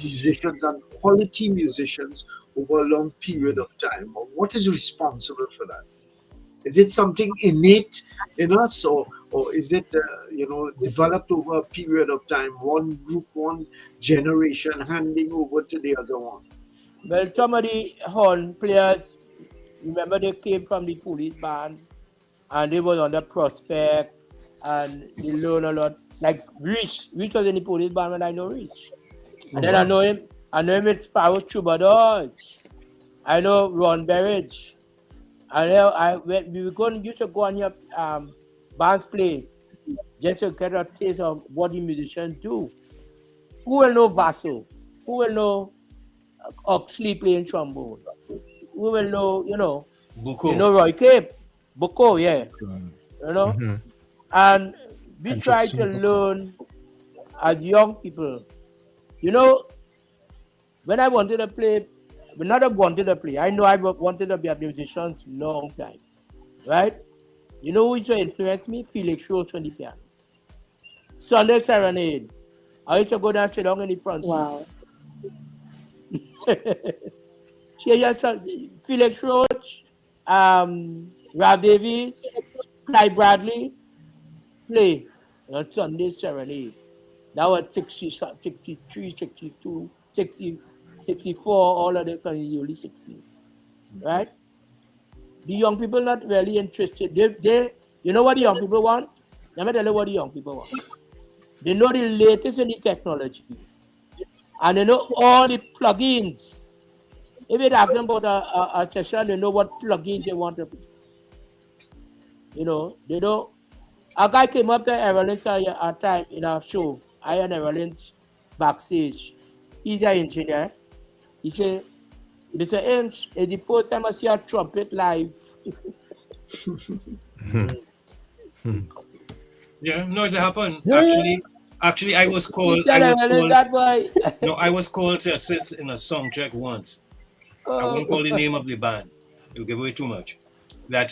musicians and quality musicians over a long period of time? What is responsible for that? Is it something innate in us, or is it developed over a period of time, one group, one generation handing over to the other one? Well, some of the horn players, remember, they came from the police band, and they was on the Prospect, and they learned a lot. Like Reid was in the police band when I know Reid. And then I know him with Sparrow Troubadours. I know Ron Berridge. We used to go on here, bands play, just to get a taste of what the musicians do. Who will know Vaso? Who will know Oxley playing trombone? Who will know, Buko. Roy Cape? Buko, yeah. And we try to learn as young people. When I wanted to play, I know I wanted to be a musician long time, right? You know who used to influence me? Felix Roach on the piano. Sunday Serenade. I used to go down and sit down in the front seat. Wow. Felix Roach, Ralph Davies, Clyde Bradley, play. Not Sunday Serenade. That was 60, 63, 62, 60, 64, all of the early 60s. Right? The young people not really interested. They you know what the young people want? Let me tell you what the young people want. They know the latest in the technology. And they know all the plugins. If you're talking about a session, they know what plugins they want to put. You know, they know. A guy came up to Everlins a time in our show. I and Everlins backstage. He's an engineer. He said, Mr. Inch, it's the first time I see a trumpet live. Yeah, no, it happened. Yeah. Actually, I was called. That boy. No, I was called to assist in a song check once. I won't call the name of the band. It'll give away too much. That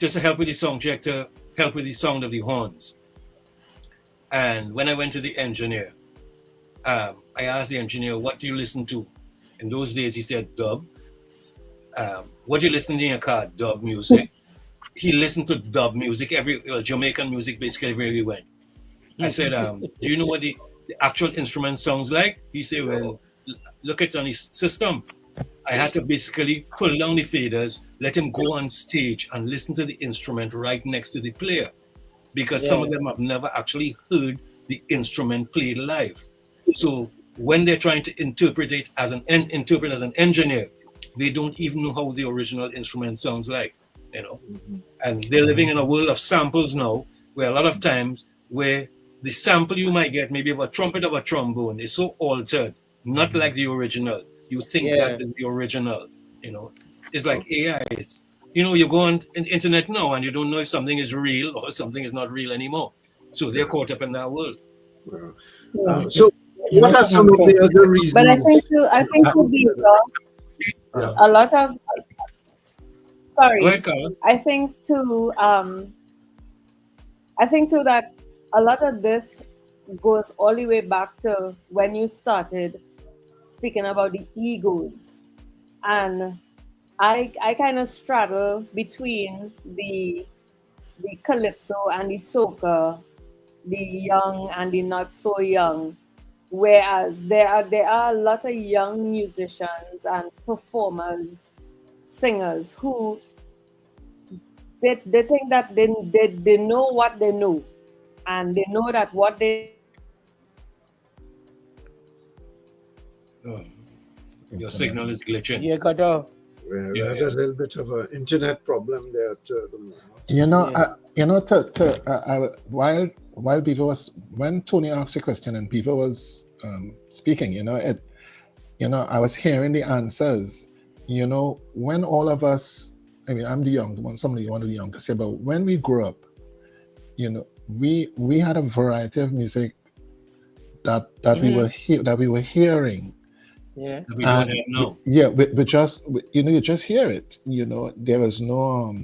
just to help with the song check, to help with the sound of the horns. And when I went to the engineer, I asked the engineer, "What do you listen to?" In those days, he said, "Dub." What do you listen to in your car? Dub music. He listened to dub music, Jamaican music, basically everywhere we went. I said, "Do you know what the actual instrument sounds like?" He said, "Well, look at on his system." I had to basically pull down the faders, let him go on stage and listen to the instrument right next to the player, because some of them have never actually heard the instrument played live. So when they're trying to interpret it as an engineer, they don't even know how the original instrument sounds like, you know. And they're living in a world of samples now, where a lot of times where the sample you might get, maybe of a trumpet or a trombone, is so altered, not like the original. You think that is the original, you know. It's like AI. You know, you go on the internet now and you don't know if something is real or something is not real anymore. So they're caught up in that world. So what are some of the other reasons? But I think to be a lot of sorry. Go ahead, Karla. I think too that a lot of this goes all the way back to when you started speaking about the egos, and I kind of straddle between the calypso and the soca, the young and the not so young, whereas there are a lot of young musicians and performers, singers who they think that they know what they know, and they know that what they your signal is glitching. Yeah, Goddard. We had a little bit of an internet problem there at the moment. You know, while Beaver was, when Tony asked the question and Beaver was speaking, I was hearing the answers. You know, when all of us, I mean, I'm the young one, one of the young to say, but when we grew up, you know, we had a variety of music that we were hearing. Yeah. We don't have now. We just, you just hear it. You know, there was no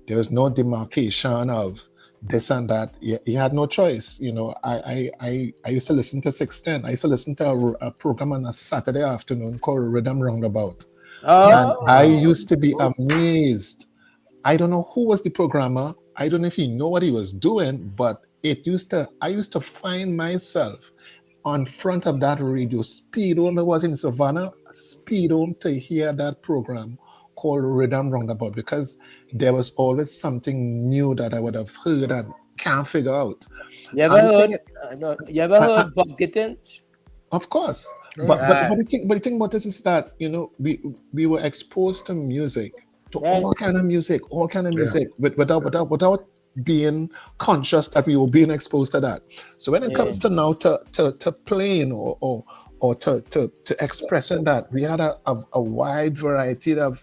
demarcation of this and that. You had no choice. You know, I used to listen to 610. I used to listen to a program on a Saturday afternoon called Rhythm Roundabout. And I used to be amazed. I don't know who was the programmer. I don't know if he knew what he was doing, but I used to find myself on front of that radio, speed home. I was in Savannah, speed home to hear that program called Rhythm Roundabout, because there was always something new that I would have heard and can't figure out. You ever heard Bob Gittins? Of course. But the thing about this is that, you know, we were exposed to music, to all kind of music, without being conscious that we were being exposed to that. So when it comes to now to playing or to expressing that, we had a wide variety of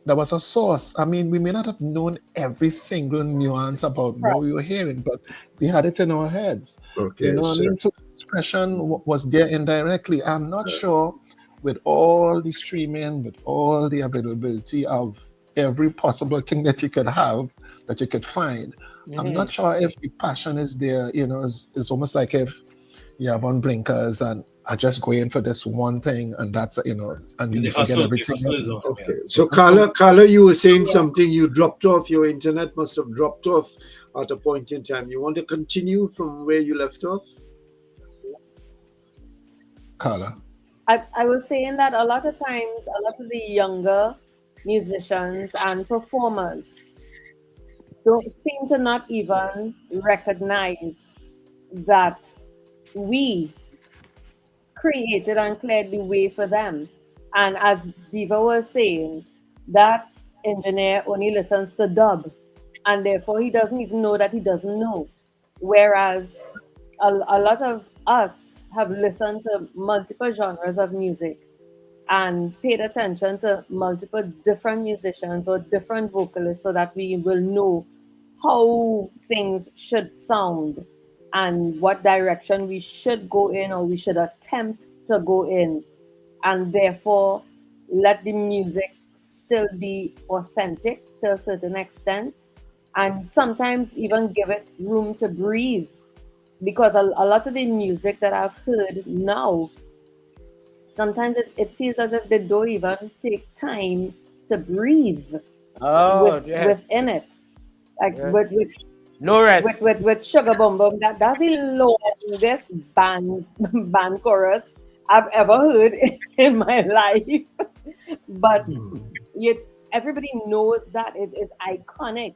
there was a source. I mean, we may not have known every single nuance about what we were hearing, but we had it in our heads. Okay, you know what I mean? So expression was there indirectly. I'm not sure, with all the streaming, with all the availability of every possible thing that you could have, that you could find. I'm not sure if the passion is there. You know, it's almost like if, you have on blinkers and are just going for this one thing, and that's, and The you forget hustle, the everything hustle else. is on. Okay. So Karla, you were saying something. You dropped off. Your internet must have dropped off at a point in time. You want to continue from where you left off? Karla. I was saying that a lot of times, a lot of the younger musicians and performers don't seem to not even recognize that we created and cleared the way for them. And as Beaver was saying, that engineer only listens to dub, and therefore he doesn't even know that he doesn't know. Whereas a lot of us have listened to multiple genres of music and paid attention to multiple different musicians or different vocalists so that we will know how things should sound and what direction we should go in or we should attempt to go in, and therefore let the music still be authentic to a certain extent, and sometimes even give it room to breathe, because a lot of the music that I've heard now, sometimes it feels as if they don't even take time to breathe within it. Like with no rest. With Sugar Bum Bum, that's the longest band chorus I've ever heard in my life. But yet everybody knows that it is iconic,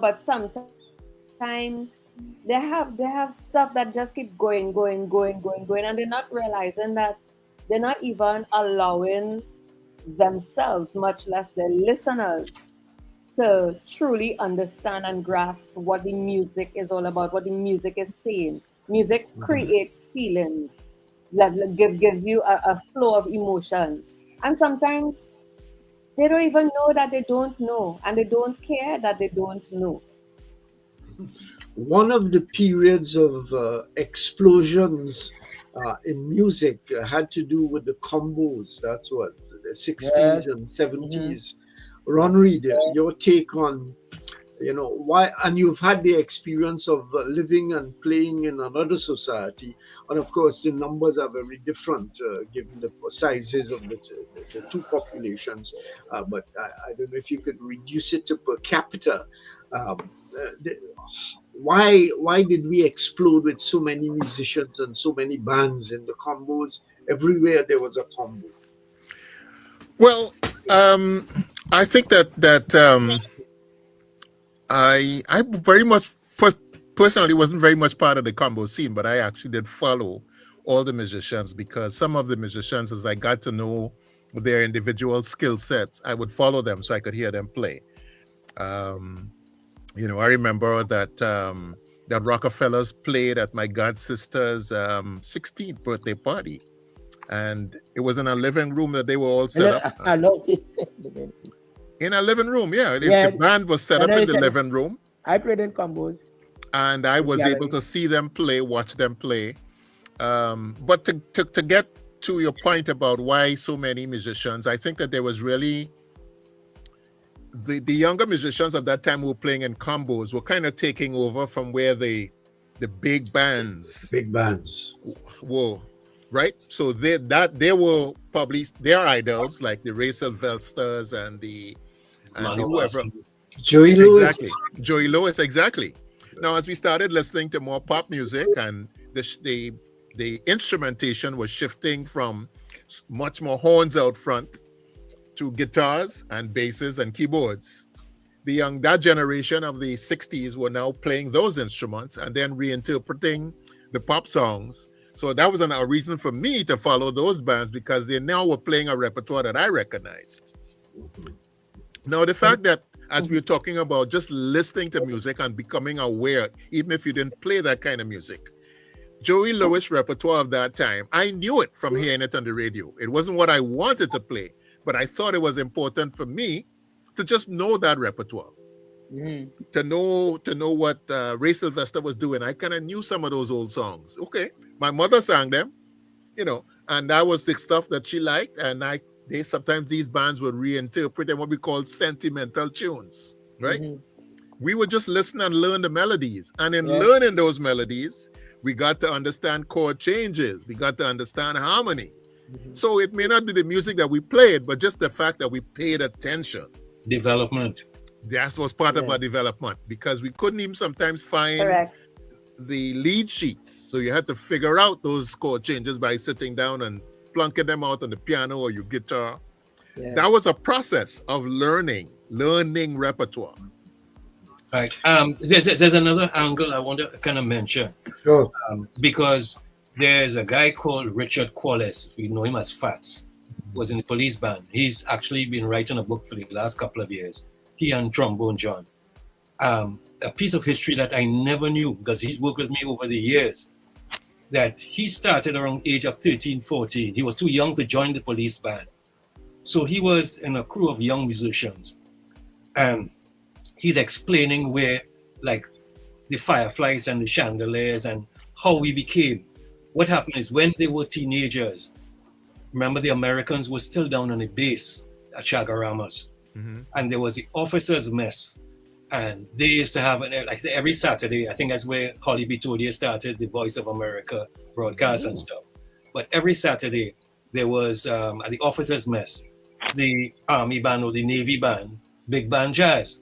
but sometimes they have stuff that just keep going, and they're not realizing that they're not even allowing themselves, much less their listeners, to truly understand and grasp what the music is all about, what the music is saying. Music creates feelings, gives you a flow of emotions. And sometimes they don't even know that they don't know, and they don't care that they don't know. One of the periods of explosions in music had to do with the combos. That's what, the 60s and 70s. Ron Reid, your take on, why, and you've had the experience of living and playing in another society, and of course the numbers are very different given the sizes of the two populations, but I don't know if you could reduce it to per capita. Why did we explode with so many musicians and so many bands in the combos? Everywhere there was a combo. Well, I think that I very much personally wasn't very much part of the combo scene, but I actually did follow all the musicians, because some of the musicians, as I got to know their individual skill sets, I would follow them so I could hear them play. I remember that that Rockefellers played at my god sister's 16th birthday party, and it was in a living room that they were all set up. I loved it. In a living room, the band was set up in the living room. I played in combos, and I was able to see them play, watch them play. But to get to your point about why so many musicians, I think that there was really the younger musicians of that time who were playing in combos were kind of taking over from where the big bands were, right? So they were probably their idols, like the Ray Sylvesters and the whoever. Joey Lewis. Exactly. Joey Lewis, exactly. Now, as we started listening to more pop music, and the instrumentation was shifting from much more horns out front to guitars and basses and keyboards. That generation of the 60s were now playing those instruments and then reinterpreting the pop songs. So that was a reason for me to follow those bands, because they now were playing a repertoire that I recognized. Now, the fact that, as we were talking about, just listening to music and becoming aware, even if you didn't play that kind of music, Joey Lewis' repertoire of that time, I knew it from hearing it on the radio. It wasn't what I wanted to play, but I thought it was important for me to just know that repertoire, to know what Ray Sylvester was doing. I kind of knew some of those old songs. Okay, my mother sang them, and that was the stuff that she liked. And sometimes these bands would reinterpret them, what we call sentimental tunes, right? We would just listen and learn the melodies, and in learning those melodies, We got to understand chord changes. We got to understand harmony. So it may not be the music that we played, but just the fact that we paid attention. Development. That was part of our development, because we couldn't even sometimes find Correct. the lead sheets. So you had to figure out those chord changes by sitting down and plunking them out on the piano or your guitar. Yeah. That was a process of learning repertoire. Right. There's another angle I want to kind of mention. Sure. Because there's a guy called Richard Qualis. We know him as Fats. Was in the police band. He's actually been writing a book for the last couple of years. He and Trombone John. A piece of history that I never knew, because he's worked with me over the years, that he started around age of 13, 14. He was too young to join the police band. So he was in a crew of young musicians. And he's explaining where, like, the fireflies and the chandeliers and how we became. What happened is when they were teenagers, remember the Americans were still down on the base at Chagaramas. And there was the officers' mess. And they used to have, like every Saturday, I think that's where Holly Bitodia started the Voice of America broadcast and stuff. But every Saturday, there was, at the officers' mess, the Army band or the Navy band, big band jazz.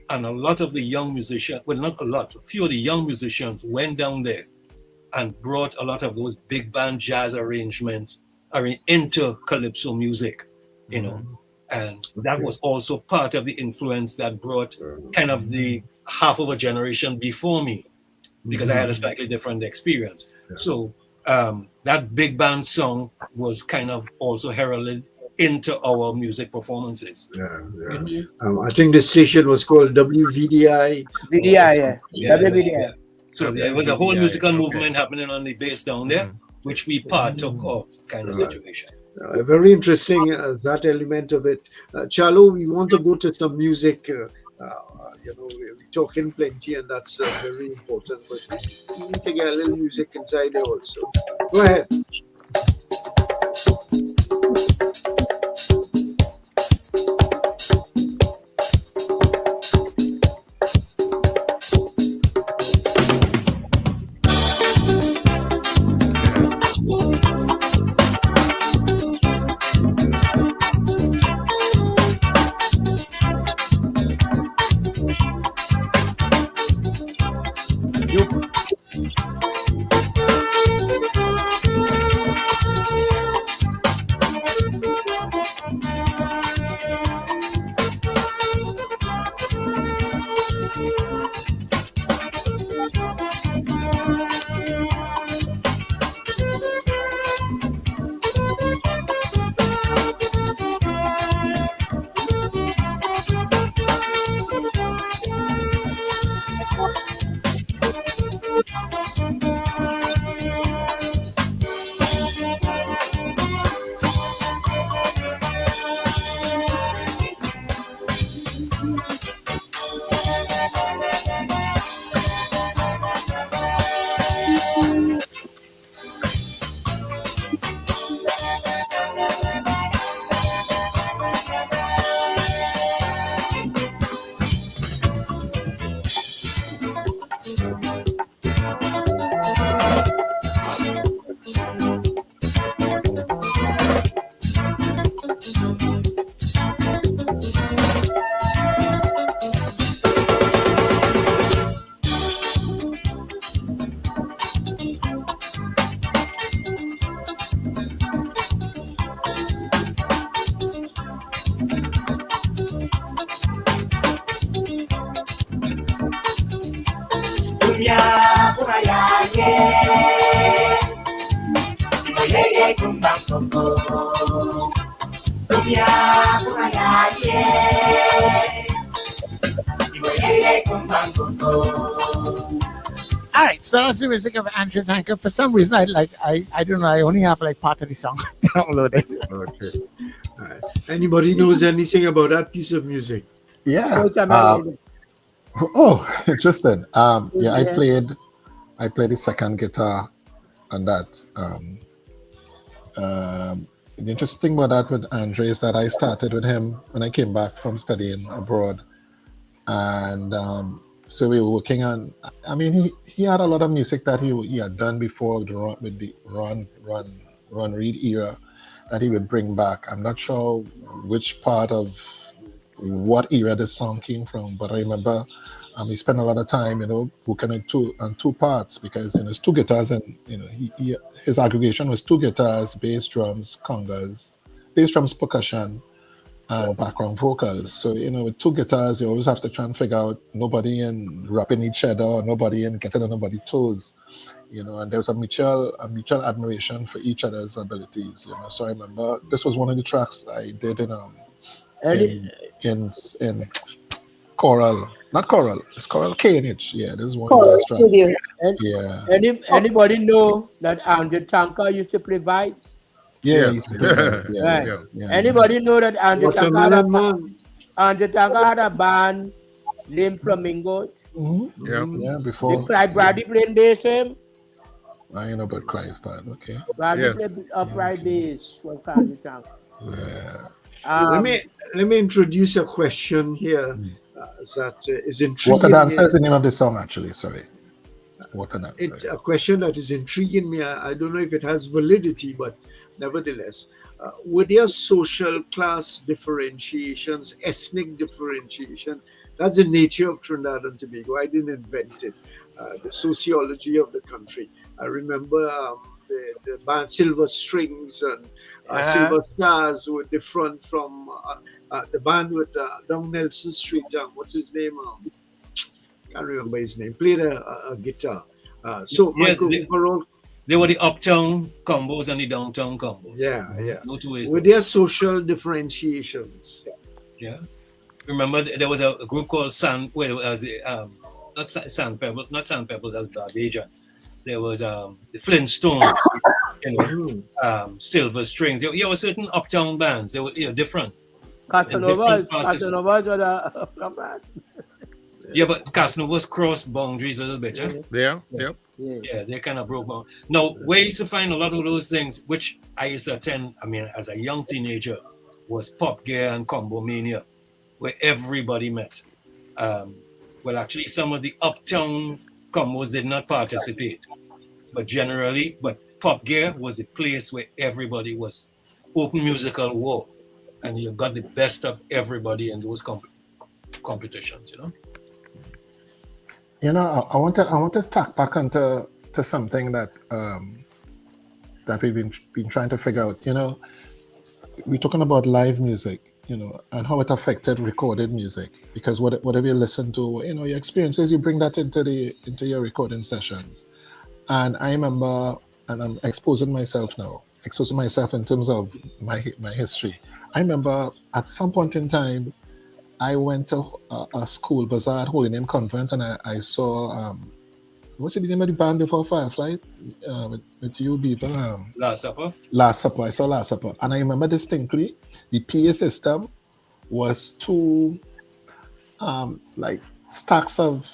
And a lot of the young musicians, well, not a lot, a few of the young musicians went down there and brought a lot of those big band jazz arrangements into Calypso music, you know. And that was also part of the influence that brought kind of the half of a generation before me, because I had a slightly different experience. So that big band song was kind of also heralded into our music performances. I think the station was called WVDI. WVDI. So there was a whole musical movement happening on the base down there, which we partook of, kind of situation. Very interesting, that element of it. Chalo, we want to go to some music. We're talking plenty, and that's very important. But we need to get a little music inside there also. Go ahead. All right, so that's the music of Andrew Thanker. For some reason, I don't know. I only have like part of the song downloaded. Okay. All right. Anybody knows anything about that piece of music? Yeah. Interesting. Yeah, I played the second guitar on that. The interesting thing about that with Andre is that I started with him when I came back from studying abroad, and So we were working on. I mean, he had a lot of music that he had done before with the Ron Reid era that he would bring back. I'm not sure which part of what era this song came from, but I remember he spent a lot of time, working on two parts because it's two guitars, and his aggregation was two guitars, bass drums, congas, bass drums, percussion, and background vocals. So with two guitars, you always have to try and figure out nobody in rapping each other, or nobody in getting on nobody's toes. And there was a mutual admiration for each other's abilities. So I remember this was one of the tracks I did in Choral, not Choral, it's Choral KNH. Yeah, this is one of the last tracks. Yeah. Anybody know that Andrew Tanka used to play vibes? Yeah, he used to play vibes. Yeah. Anybody know that Andrew Tanka had a band named Flamingos? Mm-hmm. Yeah, before. Did Clive Brady playing bass him? I know about Clive, but okay. Brady played upright bass for Andrew Tanka. Yeah. Let me introduce a question here that is intriguing. Water Dancer is the name of the song, actually. Sorry, Water Dancer. It's a question that is intriguing me. I don't know if it has validity, but nevertheless, were there social class differentiations, ethnic differentiation? That's the nature of Trinidad and Tobago. I didn't invent it. The sociology of the country. I remember the band Silver Strings and Silver Stars were different from the band with down Nelson Street. What's his name? Can't remember his name. Played a guitar. They were the uptown combos and the downtown combos. Yeah. No two ways. Were there social differentiations? Yeah. Remember, there was a group called not Sand Pebbles, that's Barbajan. There was the Flintstones, Silver Strings. There were certain uptown bands. They were different. Casanovas were a band. Yeah, but Casanovas crossed boundaries a little bit. Yeah. Yeah, they kind of broke down. Now, where I used to find a lot of those things, which I used to attend, as a young teenager, was Pop Gear and Combo Mania, where everybody met. Well, actually, some of the uptown combos did not participate, but Pop Gear was the place where everybody was open musical war, and you got the best of everybody in those competitions. I want to tack back onto something that we've been trying to figure out. We're talking about live music, and how it affected recorded music, because whatever you listen to, your experiences, you bring that into your recording sessions. And I remember, and I'm exposing myself in terms of my history. I remember at some point in time, I went to a school bazaar at Holy Name Convent, and I saw what's the name of the band before Firefly? With you people. Last Supper. Last Supper. I saw Last Supper, and I remember distinctly the PA system was two stacks of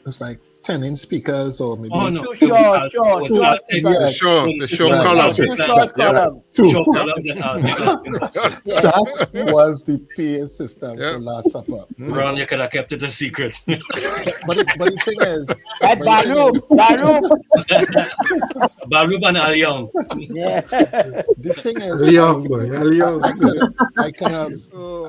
it's like 10-inch speakers, or maybe too short. The short column. That was the PA system for Last Supper. Ron, you could have kept it a secret. but the thing is, Baruch and Al Young. Yeah. The thing is, I could have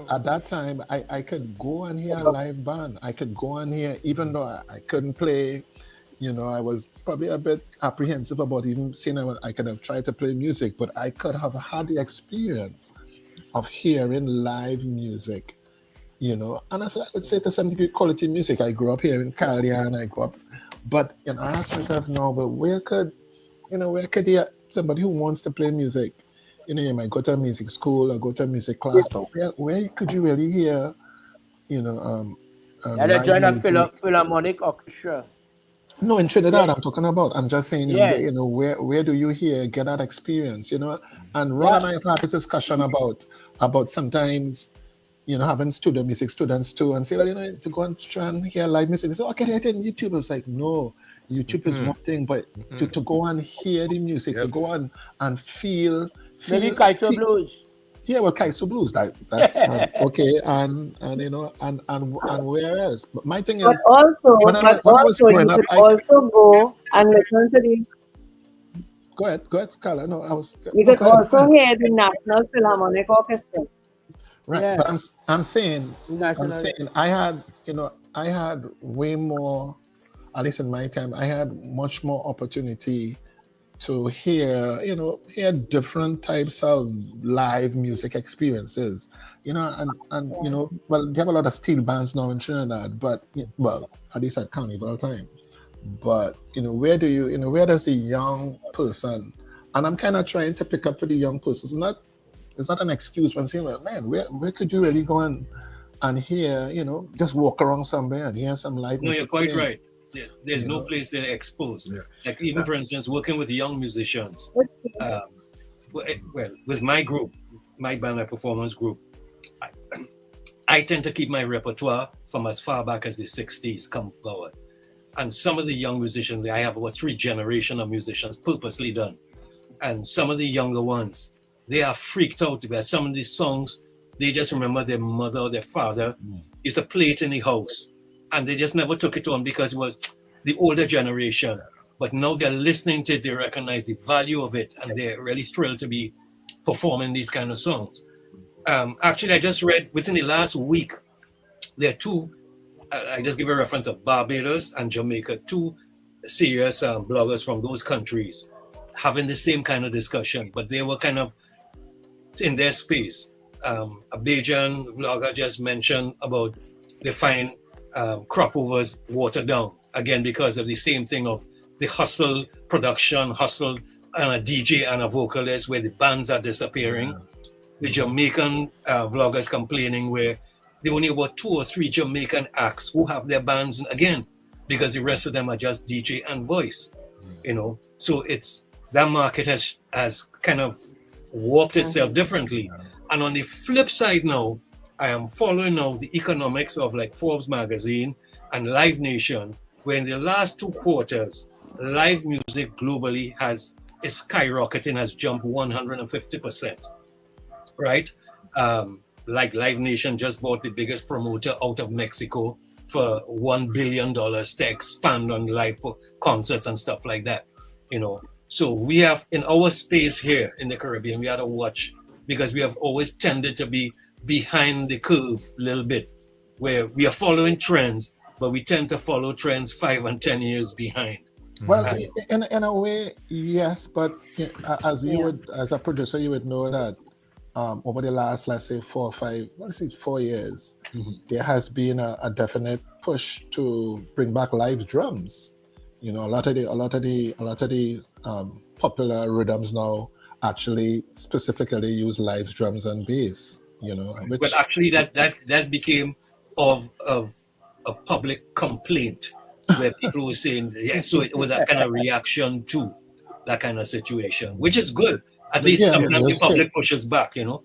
at that time I could go and hear a live band. I could go and hear, even though I couldn't play. I was probably a bit apprehensive about even saying I could have tried to play music, but I could have had the experience of hearing live music, and I would say to some degree quality music. I grew up here in Cali, and but I asked myself, no, but where could somebody who wants to play music, you might go to a music school or go to a music class, but where could you really hear, and they join a philharmonic orchestra. No, in Trinidad, I'm talking about. I'm just saying, where do you get that experience, And Ron and I have had this discussion about sometimes, having music students too, and say, well, to go and try and hear live music. They say, okay, I did YouTube. It's like, no, YouTube is one thing, but to go and hear the music, to go and feel. Maybe Kaito Blues. Yeah, well, Kaiso Blues, that's okay, and you know, and where else? But my thing But is, also, when I was growing you up, could also go and listen to these. go ahead, Carla. No, I was You no, could go ahead. also hear the National Philharmonic Orchestra. Right, Yeah. but I'm saying National. I had, you know, I had way more, at least in my time, I had much more opportunity to hear, you know, hear different types of live music experiences, you know, and you know, well, they have a lot of steel bands now in Trinidad, but well, at least at carnival time. But you know, where does the young person, and I'm kind of trying to pick up for the young person. It's not an excuse, but I'm saying, well, man, where could you really go and hear, you know, just walk around somewhere and hear some live No, music? you're quite playing? right. There's You no know? place they're exposed. Like even for instance, working with young musicians. Well, with my group, my band, my performance group, I tend to keep my repertoire from as far back as the 60s come forward. And some of the young musicians, I have about 3 generations of musicians purposely done. And some of the younger ones, they are freaked out because some of these songs, they just remember their mother or their father used to play it in the house. And they just never took it on because it was the older generation. But now they're listening to it, they recognize the value of it, and they're really thrilled to be performing these kind of songs. Actually, I just read within the last week, there are 2, I just give a reference of Barbados and Jamaica, 2 serious bloggers from those countries having the same kind of discussion, but they were kind of in their space. A Bajan vlogger just mentioned about they find crop overs watered down, again, because of the same thing of the hustle production, hustle and a DJ and a vocalist where the bands are disappearing. The Jamaican vloggers complaining where they only about 2 or 3 Jamaican acts who have their bands again, because the rest of them are just DJ and voice, you know. So it's that market has kind of warped itself differently. And on the flip side now, I am following now the economics of like Forbes magazine and Live Nation, where in the last 2 quarters, live music globally is skyrocketing, has jumped 150%, right? Like Live Nation just bought the biggest promoter out of Mexico for $1 billion to expand on live concerts and stuff like that, you know. So we have in our space here in the Caribbean, we have to watch, because we have always tended to be behind the curve a little bit, where we are following trends, but we tend to follow trends 5 and 10 years behind. Well, in a way, yes, but as you would, as a producer, you would know that over the last, let's say 4 years, there has been a definite push to bring back live drums. You know, a lot of the popular rhythms now actually specifically use live drums and bass. You know, but actually that became of a public complaint where people were saying, yeah, so it was a kind of reaction to that kind of situation, which is good. At least sometimes the public pushes back, you know.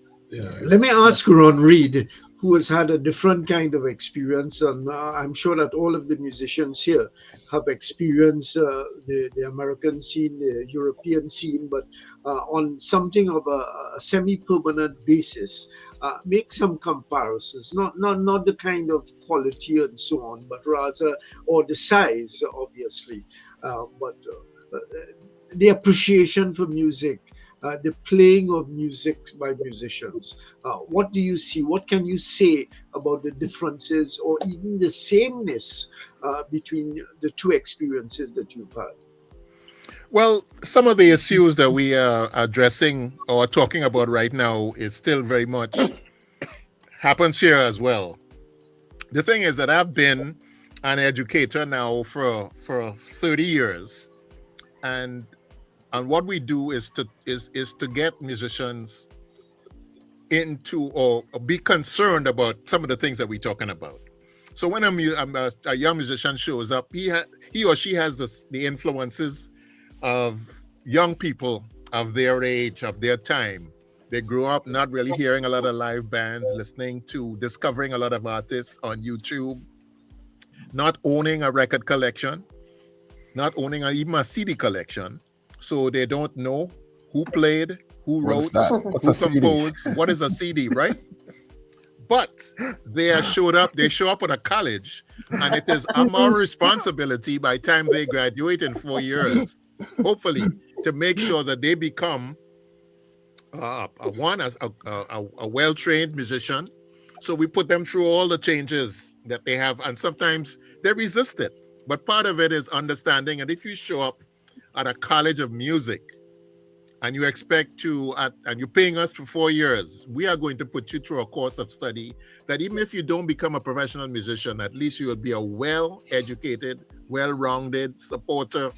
Let me ask Ron Reid, who has had a different kind of experience, and I'm sure that all of the musicians here have experienced the American scene, the European scene, but on something of a semi-permanent basis. Make some comparisons, not the kind of quality and so on, but rather, or the size, obviously, but the appreciation for music, the playing of music by musicians. What do you see? What can you say about the differences or even the sameness between the 2 experiences that you've had? Well, some of the issues that we are addressing or talking about right now is still very much happens here as well. The thing is that I've been an educator now for 30 years, and what we do is to get musicians into or be concerned about some of the things that we're talking about. So when a young musician shows up, he or she has the influences of young people of their age, of their time. They grew up not really hearing a lot of live bands, discovering a lot of artists on YouTube, not owning a record collection, not owning even a CD collection. So they don't know who played, who What's wrote, that? What's who a CD? composed, what is a CD, right? But they show up at a college, and it is our responsibility by the time they graduate in 4 years, hopefully, to make sure that they become a well-trained musician. So we put them through all the changes that they have, and sometimes they resist it. But part of it is understanding, and if you show up at a college of music and you expect to, and you're paying us for 4 years, we are going to put you through a course of study that even if you don't become a professional musician, at least you will be a well-educated, well-rounded supporter,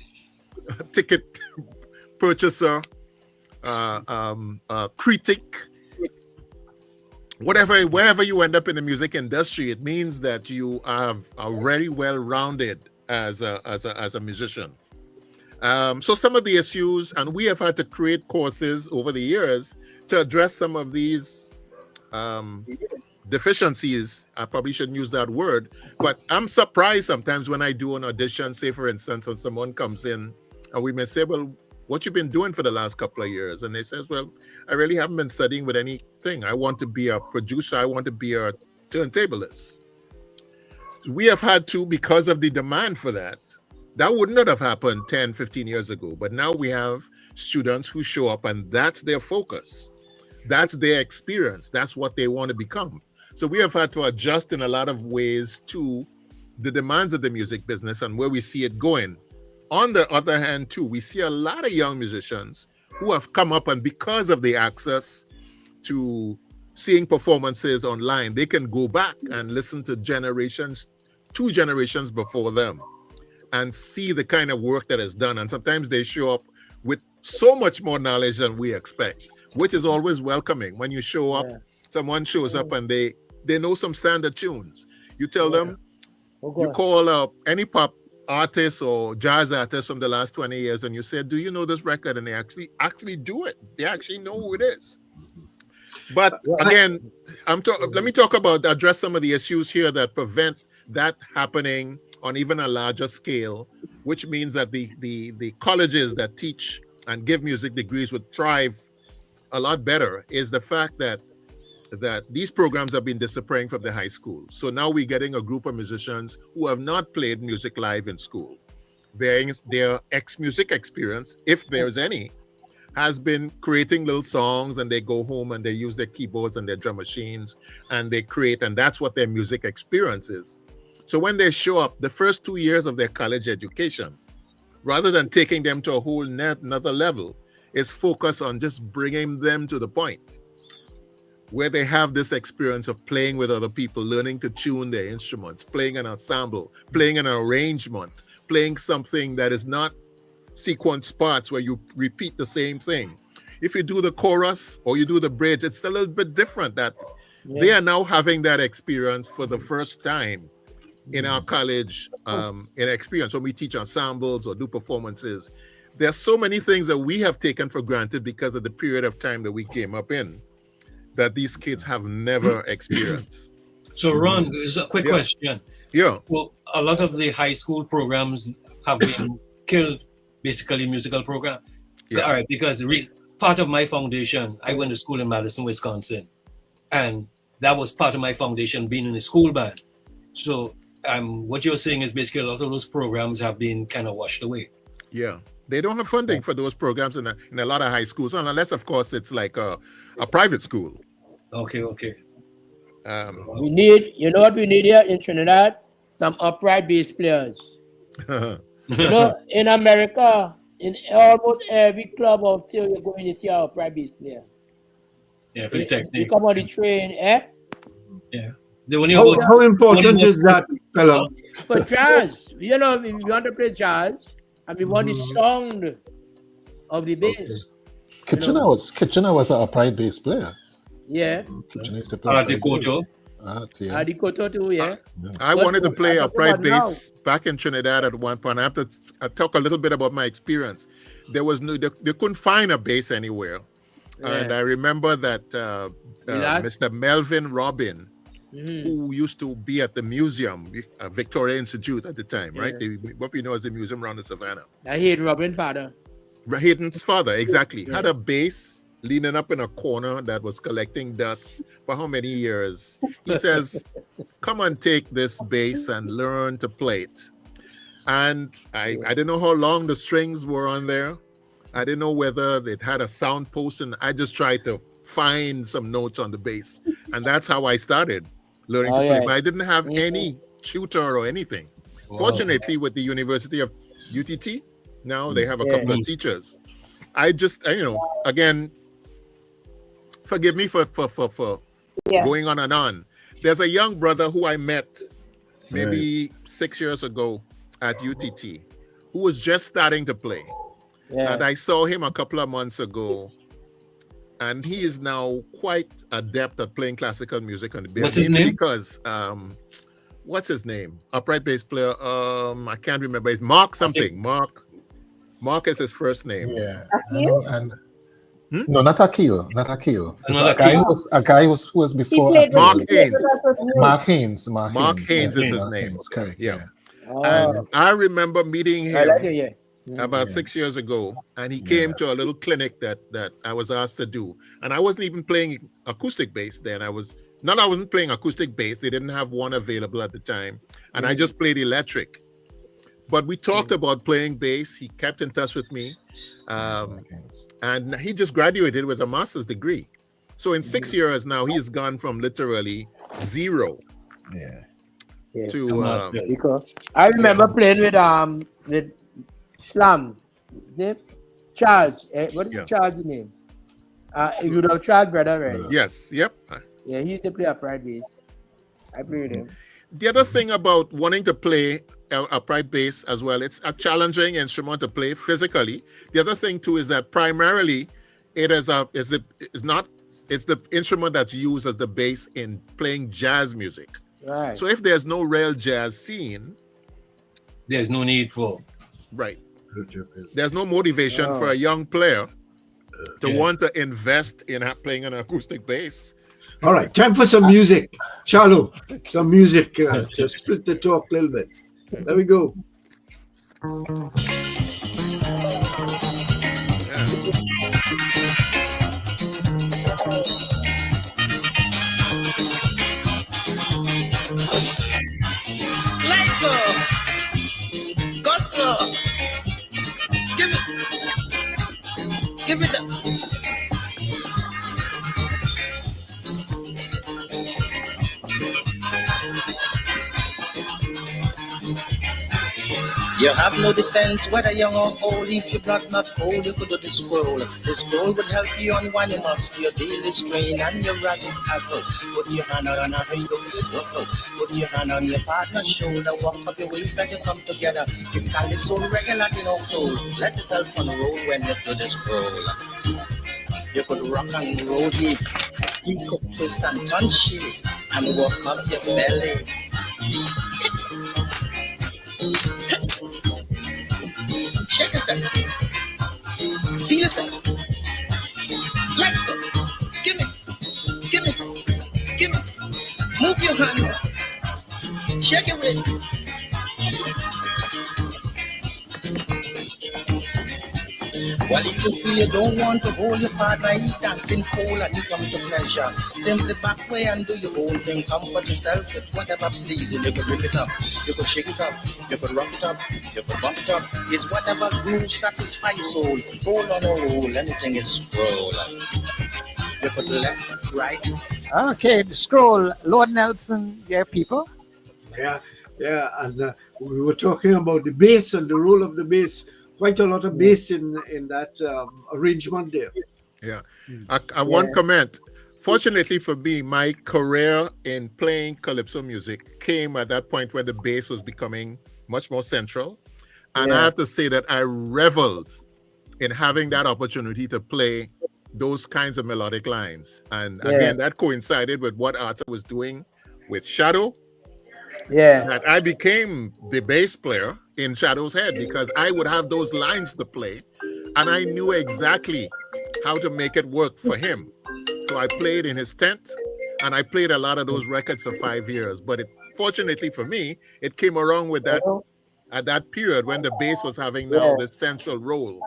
ticket purchaser, critic, wherever you end up in the music industry. It means that you are very well-rounded as a musician. So some of the issues, and we have had to create courses over the years to address some of these deficiencies. I probably shouldn't use that word, but I'm surprised sometimes when I do an audition, say for instance, and someone comes in and we may say, well, what you been doing for the last couple of years? And they says, well, I really haven't been studying with anything. I want to be a producer. I want to be a turntablist. We have had to, because of the demand for that. That would not have happened 10, 15 years ago. But now we have students who show up and that's their focus. That's their experience. That's what they want to become. So we have had to adjust in a lot of ways to the demands of the music business and where we see it going. On the other hand, too, we see a lot of young musicians who have come up, and because of the access to seeing performances online, they can go back and listen to two generations before them, and see the kind of work that is done. And sometimes they show up with so much more knowledge than we expect, which is always welcoming. When you show up, someone shows up and they know some standard tunes. You tell them, you call any pop artist or jazz artist from the last 20 years and you say, do you know this record? And they actually do it. They actually know who it is. But again, let me talk about, address some of the issues here that prevent that happening on even a larger scale, which means that the colleges that teach and give music degrees would thrive a lot better, is the fact that these programs have been disappearing from the high school. So now we're getting a group of musicians who have not played music live in school. Their ex-music experience, if there's any, has been creating little songs, and they go home and they use their keyboards and their drum machines and they create, and that's what their music experience is. So when they show up, the first 2 years of their college education, rather than taking them to a whole another level, is focus on just bringing them to the point where they have this experience of playing with other people, learning to tune their instruments, playing an ensemble, playing an arrangement, playing something that is not sequence parts where you repeat the same thing. If you do the chorus or you do the bridge, it's a little bit different. They are now having that experience for the first time in our college in experience. When we teach ensembles or do performances, there's so many things that we have taken for granted because of the period of time that we came up in, that these kids have never experienced. So Ron, there's a quick question. Yeah. Well, a lot of the high school programs have been killed, basically musical program. Yeah. All right, because part of my foundation, I went to school in Madison, Wisconsin, and that was part of my foundation, being in the school band. So what you're saying is basically a lot of those programs have been kind of washed away. Yeah. They don't have funding for those programs in a lot of high schools, unless, of course, it's like a private school. Okay. We need, you know what we need here in Trinidad? Some upright bass players. In America, in almost every club out there, you're going to see an upright bass player. Yeah, for the technique. You come on the train, Yeah. How important is that, Pelham? For jazz, if you want to play jazz, and we want the sound of the bass. Kitchener was an upright bass player. Yeah. Kitchener used to play the Koto. The Koto too, yeah. I wanted to play upright bass back in Trinidad at one point. I have to talk a little bit about my experience. There was they couldn't find a bass anywhere. Yeah. And I remember that Mr. Melvin Robin, who used to be at the museum, Victoria Institute at the time, right? What we know as the museum around the Savannah. I hate Robin's father. Hayden's father, exactly. Had a bass leaning up in a corner that was collecting dust for how many years. He says, come and take this bass and learn to play it. And I didn't know how long the strings were on there. I didn't know whether it had a sound post, and I just tried to find some notes on the bass. And that's how I started learning to play. But I didn't have any tutor or anything. Wow. Fortunately, with the University of UTT, now they have a couple of teachers. I just, again, forgive me for going on and on. There's a young brother who I met maybe 6 years ago at UTT who was just starting to play. Yeah. And I saw him a couple of months ago, and he is now quite adept at playing classical music on the bass. What's his name? Because, what's his name? Upright bass player. I can't remember. It's Mark something. Mark is his first name. Yeah. No, not Akil. Not Akil. A guy who was before Mark Haynes. Mark Haynes. Mark Haynes is his name. Correct. Yeah. And I remember meeting him about 6 years ago, and he came to a little clinic that I was asked to do. And I wasn't even playing acoustic bass then. I wasn't playing acoustic bass. They didn't have one available at the time. And I just played electric. But we talked about playing bass. He kept in touch with me. And he just graduated with a master's degree. So in 6 years now, he's gone from literally zero to... I remember playing with Slam. Charles. What is Charles' name? You know Charles, brother, right? Yes. Yep. Yeah, he used to play upright bass. I played with him. The other thing about wanting to play upright bass as well, it's a challenging instrument to play physically. The other thing too is that primarily it's the instrument that's used as the bass in playing jazz music. Right. So if there's no real jazz scene, there's no need for there's no motivation for a young player to want to invest in playing an acoustic bass. All right, time for some music. Charlo, some music to split the talk a little bit. There we go. Let go. Go slow. Give it up. You have no defense, whether young or old. If your blood not cold, you could do the scroll. The scroll would help you on while you must. Your daily strain and your razzle hassle. Put your hand on a window. Put your hand on your partner's shoulder. Walk up your waist as you come together. It's Calypso regular in our soul. Let yourself unroll when you do the scroll. You could rock and roll deep. You could twist and punch it and walk up your belly. Shake yourself. Feel yourself. Let go. Give me. Move your hand. Shake your waist. Well, if you feel you don't want to hold your partner, he dancing cool and you come to pleasure. Simply back way and do your own thing. Comfort yourself with whatever pleasing. You could rip it up, you could shake it up, you could rock it up, you could bump it up. It's whatever groove satisfy your soul. Roll on a roll, anything is scroll. You could left, right. Okay, the scroll. Lord Nelson, people. Yeah, and we were talking about the bass and the role of the bass. Quite a lot of bass in that arrangement there. Yeah. I one comment. Fortunately for me, my career in playing calypso music came at that point when the bass was becoming much more central. And I have to say that I reveled in having that opportunity to play those kinds of melodic lines. And again, that coincided with what Arthur was doing with Shadow. Yeah. That I became the bass player in Shadow's head because I would have those lines to play and I knew exactly how to make it work for him. So I played in his tent and I played a lot of those records for 5 years. But fortunately for me, it came around with that at that period when the bass was having now Yeah. this central role.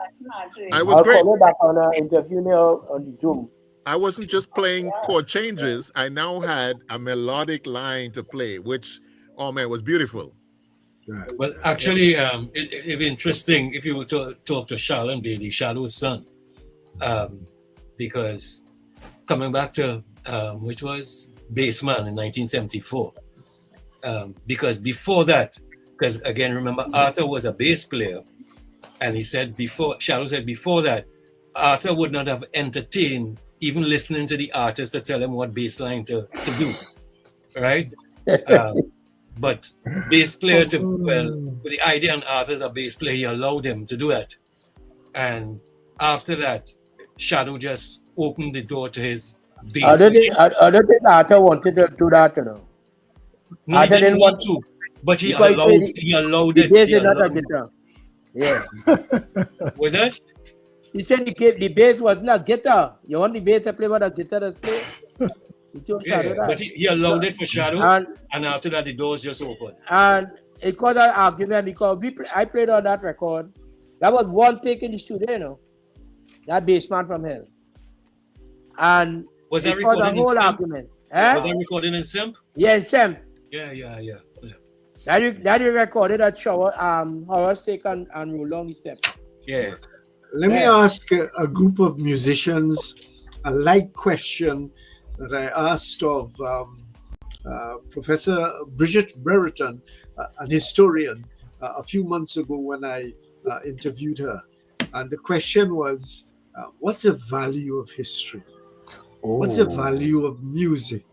I was I'll great. call you back on an interview now on the Zoom. I wasn't just playing chord changes. I now had a melodic line to play, which, oh man, was beautiful. Well, actually, it'd be interesting if you were to talk to Charlon Bailey, Shadow's son, because coming back to which was Bassman in 1974, because before that, because again, remember Arthur was a bass player, and he said Shadow said before that, Arthur would not have entertained even listening to the artist to tell him what bass line to do, right? But bass player with the idea on Arthur's a bass player, he allowed him to do that. And after that, Shadow just opened the door to his bass. I don't think Arthur wanted to do that, you know. No, he didn't want to, but he allowed the it. bass is not a guitar. Yeah. Was that? He said the bass was not a guitar. You want the bass to play what a guitar does play? Yeah, but he allowed it for Shadow, and after that the doors just opened. And it caused an argument because I played on that record. That was one take in the studio, you know. That bassman from hell. And was that it caused a recorded in whole Simp? argument. Eh? Was that recorded in Simp? Yeah, in Simp. Yeah. That you recorded at Horror Steak and Roll the Step. Yeah. Let me ask a group of musicians a like question that I asked of Professor Bridget Brereton, an historian, a few months ago when I interviewed her. And the question was, what's the value of history? What's the value of music?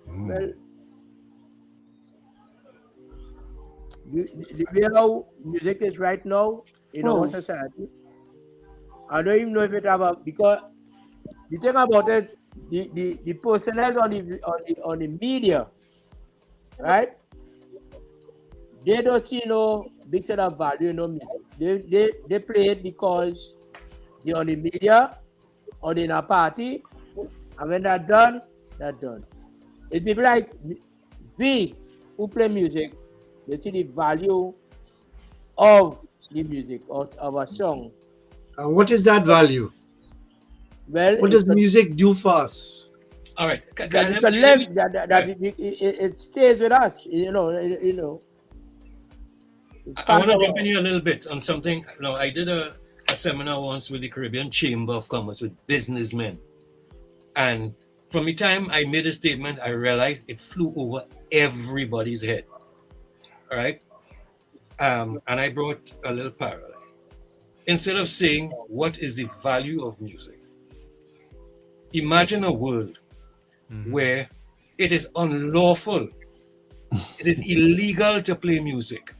Well, the way how music is right now in our society, I don't even know if it because the thing about it, the personnel on the media, right? They don't see no big set of value in no music. They play it because they're on the media or they're in a party, and when they're done, they're done. It's people like we who play music, they see the value of the music, of a song. And what is that value? Well, what does music do for us? All right, it stays with us. You know. I want to jump in here a little bit on something. No, I did a seminar once with the Caribbean Chamber of Commerce with businessmen, and from the time I made a statement, I realized it flew over everybody's head. All right, and I brought a little parallel. Instead of saying what is the value of music, imagine a world where it is unlawful, it is illegal to play music.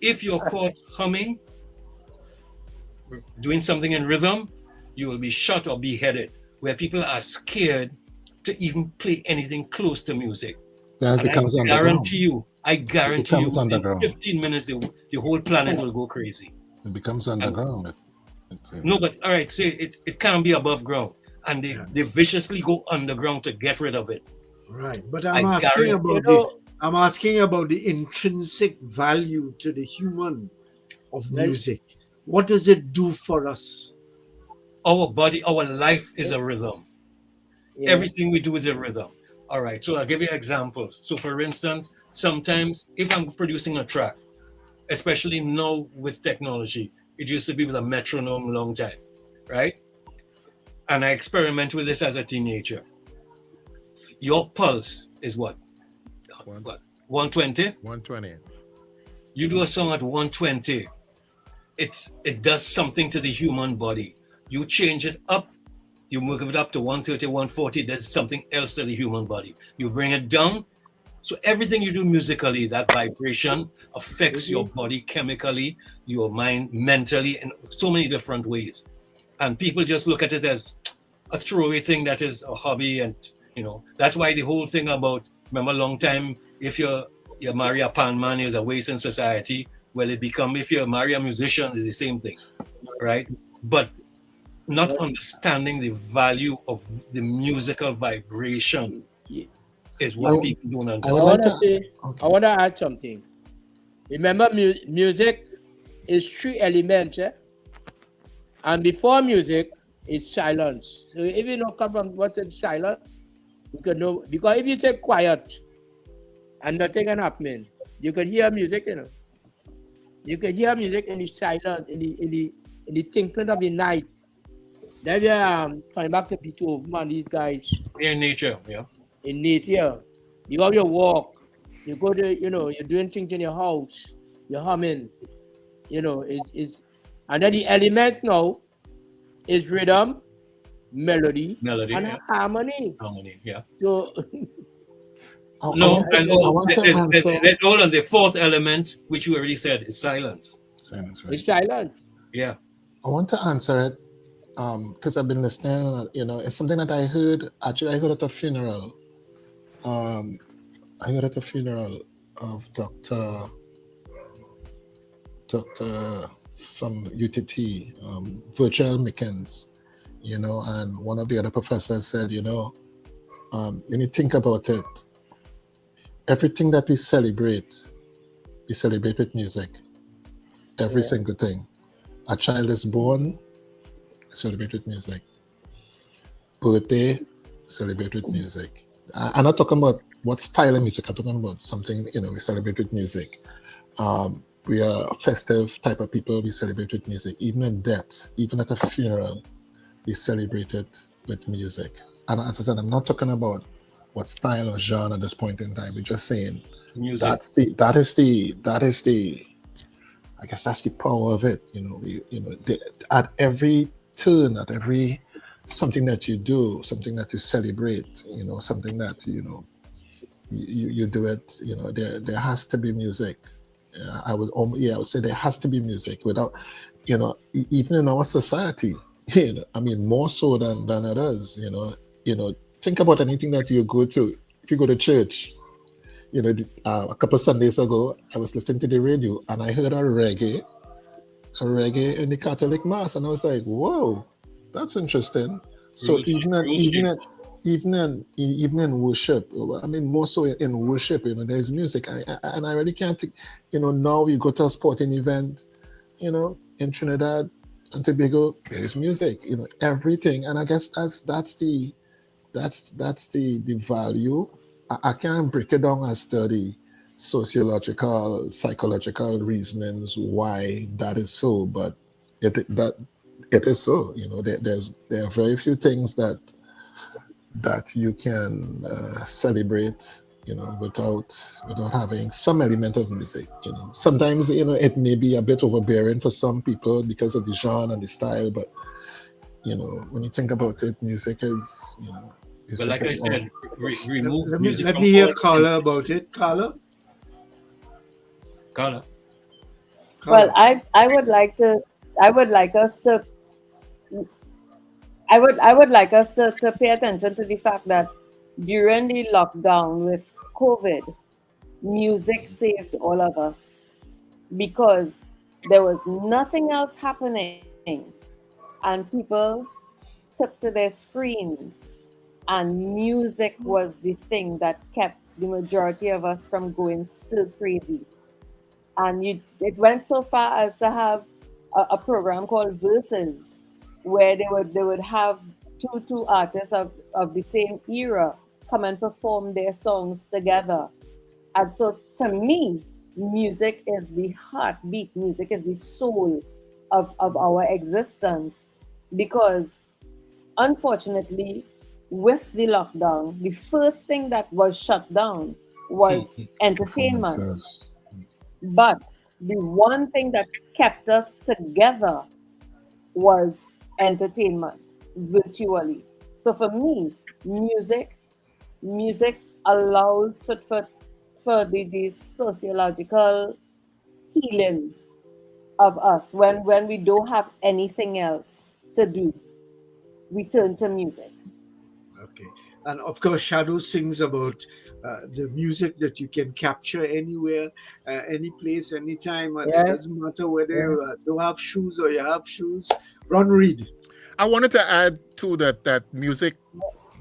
If you're caught humming, doing something in rhythm, you will be shot or beheaded, where people are scared to even play anything close to music. That becomes I guarantee you, within 15 minutes, the whole planet will go crazy. It becomes underground. No, but all right, say it can't be above ground. And they viciously go underground to get rid of it. Right. But I'm asking about the intrinsic value to the human of music. What does it do for us? Our body, our life is a rhythm. Yeah. Everything we do is a rhythm. All right, so I'll give you examples. So for instance, sometimes if I'm producing a track, especially now with technology, it used to be with a metronome long time, right? And I experiment with this as a teenager. Your pulse is what? 120? 120. You do a song at 120, it does something to the human body. You change it up, you move it up to 130, 140, there's something else to the human body. You bring it down. So everything you do musically, that vibration affects your body chemically, your mind mentally, in so many different ways. And people just look at it as a throwaway thing that is a hobby. And, that's why the whole thing about, remember a long time, if you marry a pan man, is a waste in society. Well, if you marry a musician, it's the same thing, right? But not understanding the value of the musical vibration is what people don't I understand. want to add something. Remember, music is 3 elements, and before music is silence. So if you don't come from what is silence, you can know, because if you say quiet and nothing can happen, you can hear music, You can hear music in the silence, in the tinkling of the night. Then you coming back to Beethoven and these guys. In nature, yeah. In nature. You go your walk, you go to, you're doing things in your house, you're humming, it's and then the element now is rhythm, melody, and harmony. Harmony, yeah. So no, and all on the fourth element, which you already said, is silence. Silence, right? It's silence. Yeah. I want to answer it because I've been listening. It's something that I heard. Actually, I heard at a funeral. I heard at a funeral of Dr. from UTT, Virgil Mickens, and one of the other professors said, when you think about it, everything that we celebrate with music. Every single thing. A child is born, celebrate with music. Birthday, celebrate with music. I'm not talking about what style of music. I'm talking about something, we celebrate with music. We are a festive type of people. We celebrate with music. Even in death, even at a funeral, we celebrate it with music. And as I said, I'm not talking about what style or genre at this point in time. We're just saying music. That is the I guess that's the power of it. At every turn, at every something that you do, something that you celebrate, something that you do it. There has to be music. I would say there has to be music. Without, even in our society, more so than others. Think about anything that you go to. If you go to church, a couple of Sundays ago, I was listening to the radio and I heard a reggae in the Catholic Mass, and I was like, "Whoa, that's interesting." So even in worship, more so in worship, there's music. I really can't think. Now you go to a sporting event, in Trinidad and Tobago, there's music. Everything, and I guess that's the value. I can't break it down as the sociological, psychological reasonings why that is so, but it is so. There are very few things that you can celebrate, without having some element of music. Sometimes it may be a bit overbearing for some people because of the genre and the style, but when you think about it, music is But like I said, remove music. Let me hear Karla about it. Karla? Well, I would like us to pay attention to the fact that during the lockdown with COVID, music saved all of us because there was nothing else happening, and people took to their screens. And music was the thing that kept the majority of us from going still crazy. And it went so far as to have a program called Verses, where they would have two artists of the same era come and perform their songs together. And so to me, music is the heartbeat, music is the soul of our existence, because unfortunately, with the lockdown, the first thing that was shut down was entertainment. But the one thing that kept us together was entertainment virtually. So for me, music allows for the sociological healing of us. When we don't have anything else to do, we turn to music. Okay. And of course, Shadow sings about the music that you can capture anywhere, any place, anytime. It doesn't matter whether you don't have shoes or you have shoes. Reid. I wanted to add to that music,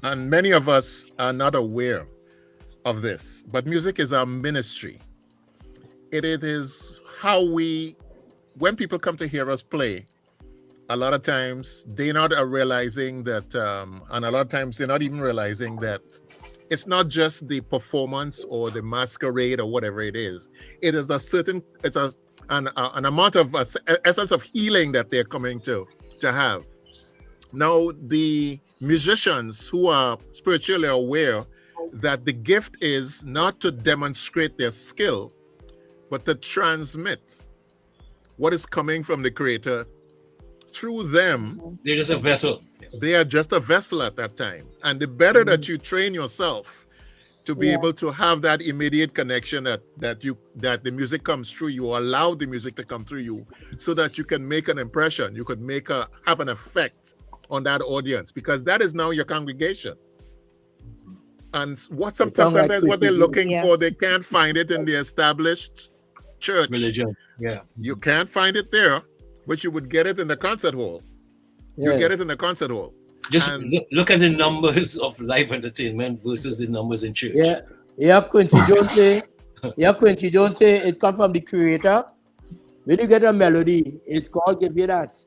and many of us are not aware of this, but music is our ministry. It is how when people come to hear us play, a lot of times they're not realizing that, and a lot of times they're not even realizing that it's not just the performance or the masquerade or whatever it is. It is an amount of essence of healing that they're coming to have. Now, the musicians who are spiritually aware that the gift is not to demonstrate their skill, but to transmit what is coming from the Creator through them. They're just a vessel. They are just a vessel at that time. And the better that you train yourself to be able to have that immediate connection that the music comes through you, allow the music to come through you, so that you can make an impression, you could have an effect on that audience, because that is now your congregation. And sometimes what they're looking for, they can't find it in the established church religion. Yeah, you can't find it there, but you would get it in the concert hall. You get it in the concert hall. Just look at the numbers of live entertainment versus the numbers in church. Quincy Jones say it comes from the Creator. When you get a melody, it's God give you that.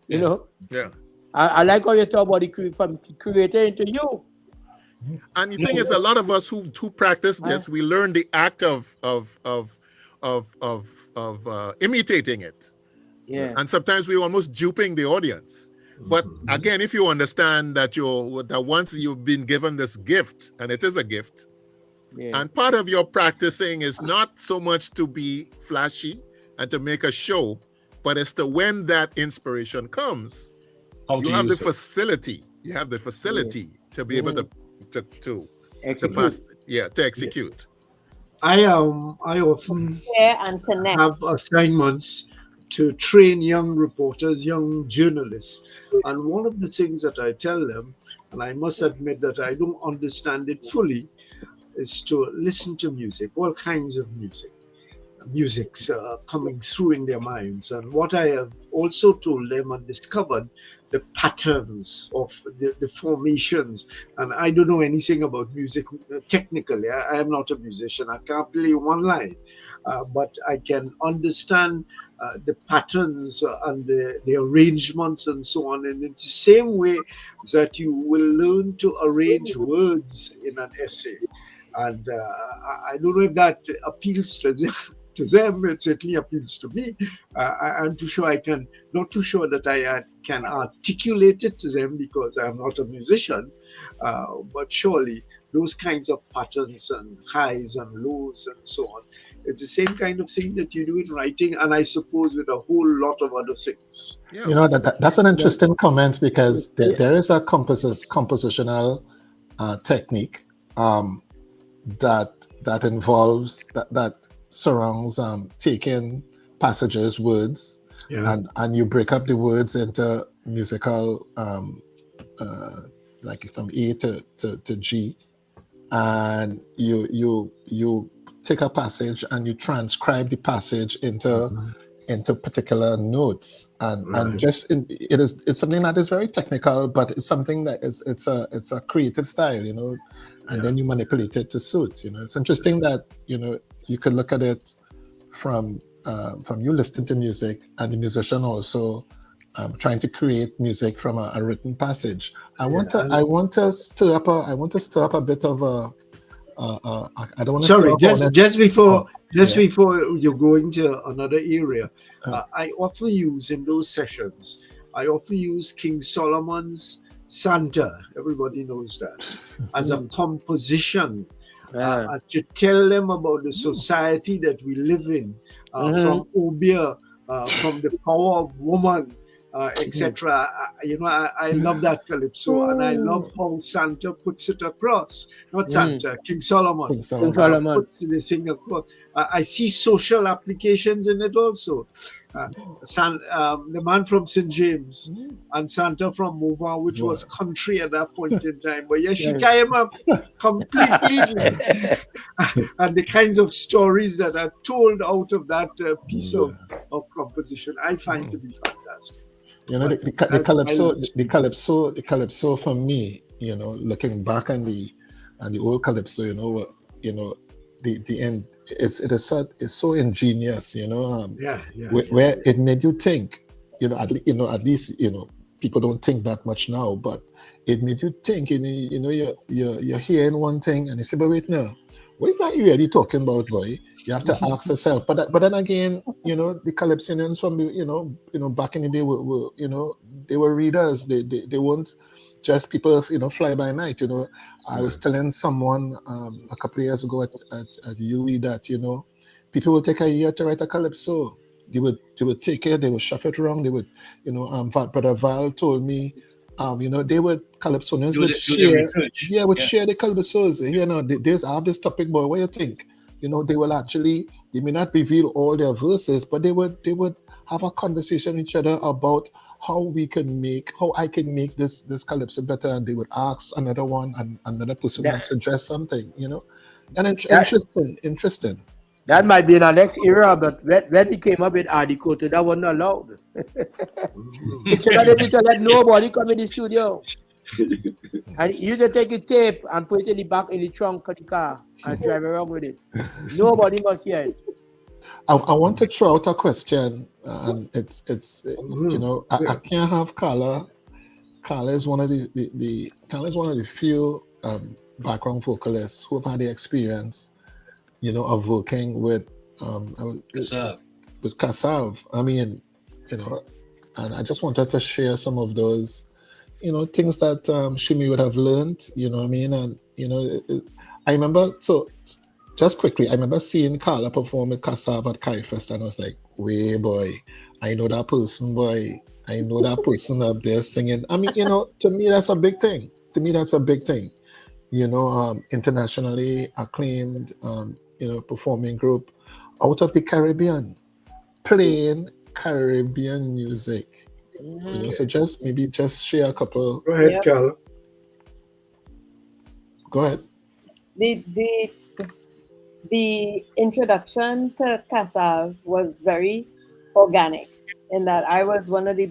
You know. Yeah. I like how you talk about from Creator into you. And the thing is, a lot of us who practice this, we learn the act of imitating it. Yeah. And sometimes we're almost duping the audience. But again, if you understand that once you've been given this gift, and it is a gift, and part of your practicing is not so much to be flashy and to make a show, but it's to when that inspiration comes, you have the facility. You have the facility to be able to execute. I often and connect. have assignments to train young reporters, young journalists. And one of the things that I tell them, and I must admit that I don't understand it fully, is to listen to music, all kinds of music's coming through in their minds. And what I have also told them and discovered, the patterns of the formations. And I don't know anything about music technically. I am not a musician. I can't play one line, but I can understand the patterns and the arrangements and so on. And it's the same way that you will learn to arrange words in an essay. And I don't know if that appeals to them. It certainly appeals to me. I'm not too sure that I can articulate it to them because I'm not a musician. But surely those kinds of patterns and highs and lows and so on, it's the same kind of thing that you do in writing, and I suppose with a whole lot of other things. Yeah. You know, that's an interesting comment, because there is a compositional technique that involves that surrounds taking passages, words, and you break up the words into musical, like from A to G, and you take a passage and you transcribe the passage into particular notes, and it's something that is very technical, but it's something that it's a creative style, you know, and then you manipulate it to suit. You know, it's interesting that you could look at it from you listening to music and the musician also trying to create music from a written passage. I want to stir up a bit of a. I don't want to. Sorry, just before you're going to another area, I often use in those sessions. I often use King Solomon's Santa. Everybody knows that as a composition. To tell them about the society that we live in, from Obia, from the power of woman, etc. I love that Calypso, and I love how Santa puts it across. Not Santa, King Solomon. Puts the thing across. I see social applications in it also. The man from St. James and Santa from Mova, which was country at that point in time. But she tie him up completely. And the kinds of stories that are told out of that piece of composition, I find to be fantastic. You know, the calypso for me, looking back on the and the old calypso, the end. It's so ingenious, where it made you think, at least people don't think that much now, but it made you think, you're hearing one thing and you say, but wait now, what is that you really talking about, boy? You have to ask yourself. But then again, the calypsonians from the, back in the day were they were readers. They weren't just people, fly by night. I was telling someone a couple of years ago at UE that people would take a year to write a calypso. They would take it, they would shuffle it around. They would, Brother Val told me, they would calypsonians would share the calypsos. I have this topic, boy. What do you think? They will actually, they may not reveal all their verses, but they would have a conversation with each other about how I can make this calypso better, and they would ask another one, and another person would suggest something, and interesting. That might be in our next era, but when we came up with Adikoto, that wasn't allowed. You should not to let nobody come in the studio. And you just take a tape and put it in the back in the trunk of the car and drive around with it. Nobody must hear it. I want to throw out a question, and it's I can't have Karla. Karla is one of the few background vocalists who have had the experience, of working with Kassav. I mean, and I just wanted to share some of those, things that Shimi would have learned. You know what I mean? And I remember. So just quickly, I remember seeing Karla perform with Kassav at Carifest, and I was like, "Way boy, I know that person, boy. I know that person up there singing." I mean, to me that's a big thing. Internationally acclaimed, performing group out of the Caribbean, playing Caribbean music. So just share a couple. Go ahead, Karla. Go ahead. The introduction to Kassav was very organic in that I was one of the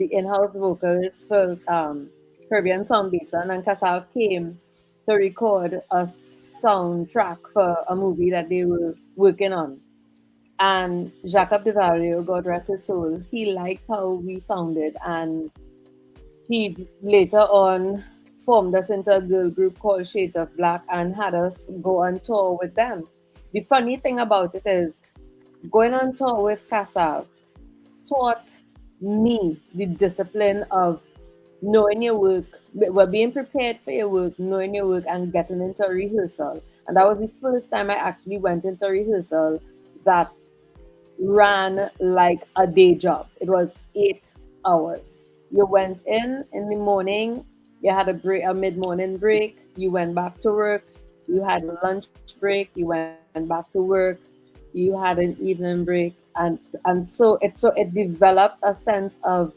in-house vocalists for Caribbean Sound Basin, and Kassav came to record a soundtrack for a movie that they were working on. And Jacob DeVario, God rest his soul, he liked how we sounded, and he later on formed us into a girl group called Shades of Black and had us go on tour with them. The funny thing about it is, going on tour with Kassav taught me the discipline of knowing your work, being prepared for your work, knowing your work, and getting into a rehearsal. And that was the first time I actually went into a rehearsal that ran like a day job. It was 8 hours. You went in the morning, you had a mid-morning break, you went back to work, you had a lunch break, you went back to work, you had an evening break, and so it developed a sense of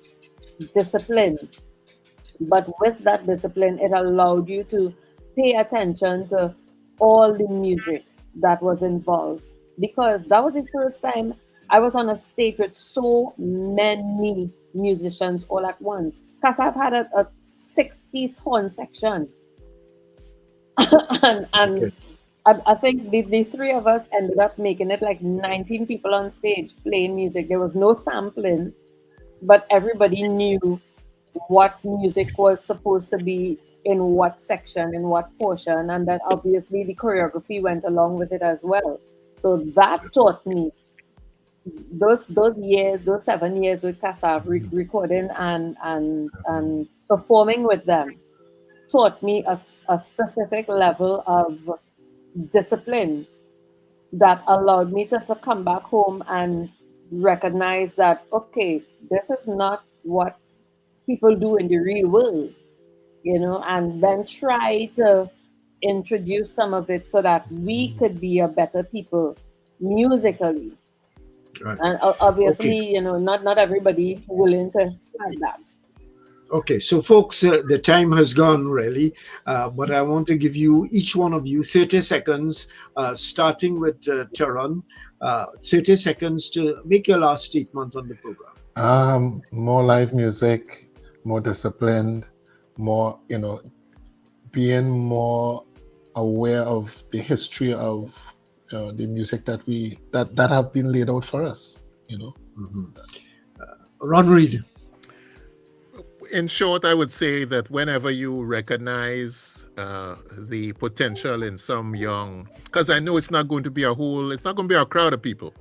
discipline. But with that discipline, it allowed you to pay attention to all the music that was involved, because that was the first time I was on a stage with so many musicians all at once. Kassav had a 6-piece horn section. and okay. I think the three of us ended up making it like 19 people on stage playing music. There was no sampling, but everybody knew what music was supposed to be in what section, in what portion, and then obviously the choreography went along with it as well. So that taught me those 7 years with Kassav, recording and performing with them, taught me a specific level of discipline that allowed me to come back home and recognize that, okay, this is not what people do in the real world, and then try to introduce some of it so that we could be a better people musically. Right. And obviously, okay. Not everybody willing to have that. Okay, so folks, the time has gone really, but I want to give each one of you 30 seconds, starting with Theron, 30 seconds to make your last statement on the program. More live music, more disciplined, more, being more aware of the history of the music that have been laid out for us. Ron Reid. In short, I would say that whenever you recognize the potential in some young, because I know it's not going to be a crowd of people.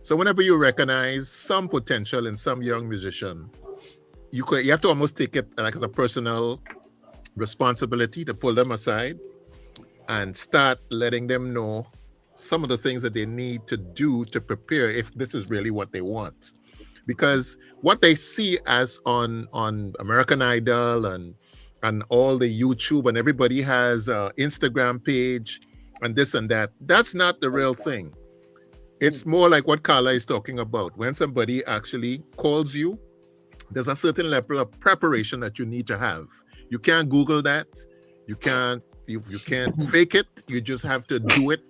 So whenever you recognize some potential in some young musician, you have to almost take it like as a personal responsibility to pull them aside and start letting them know some of the things that they need to do to prepare if this is really what they want. Because what they see as on American Idol and all the YouTube, and everybody has an Instagram page and this and that, that's not the real thing. It's more like what Karla is talking about. When somebody actually calls you, there's a certain level of preparation that you need to have. You can't Google that. You can't fake it. You just have to do it.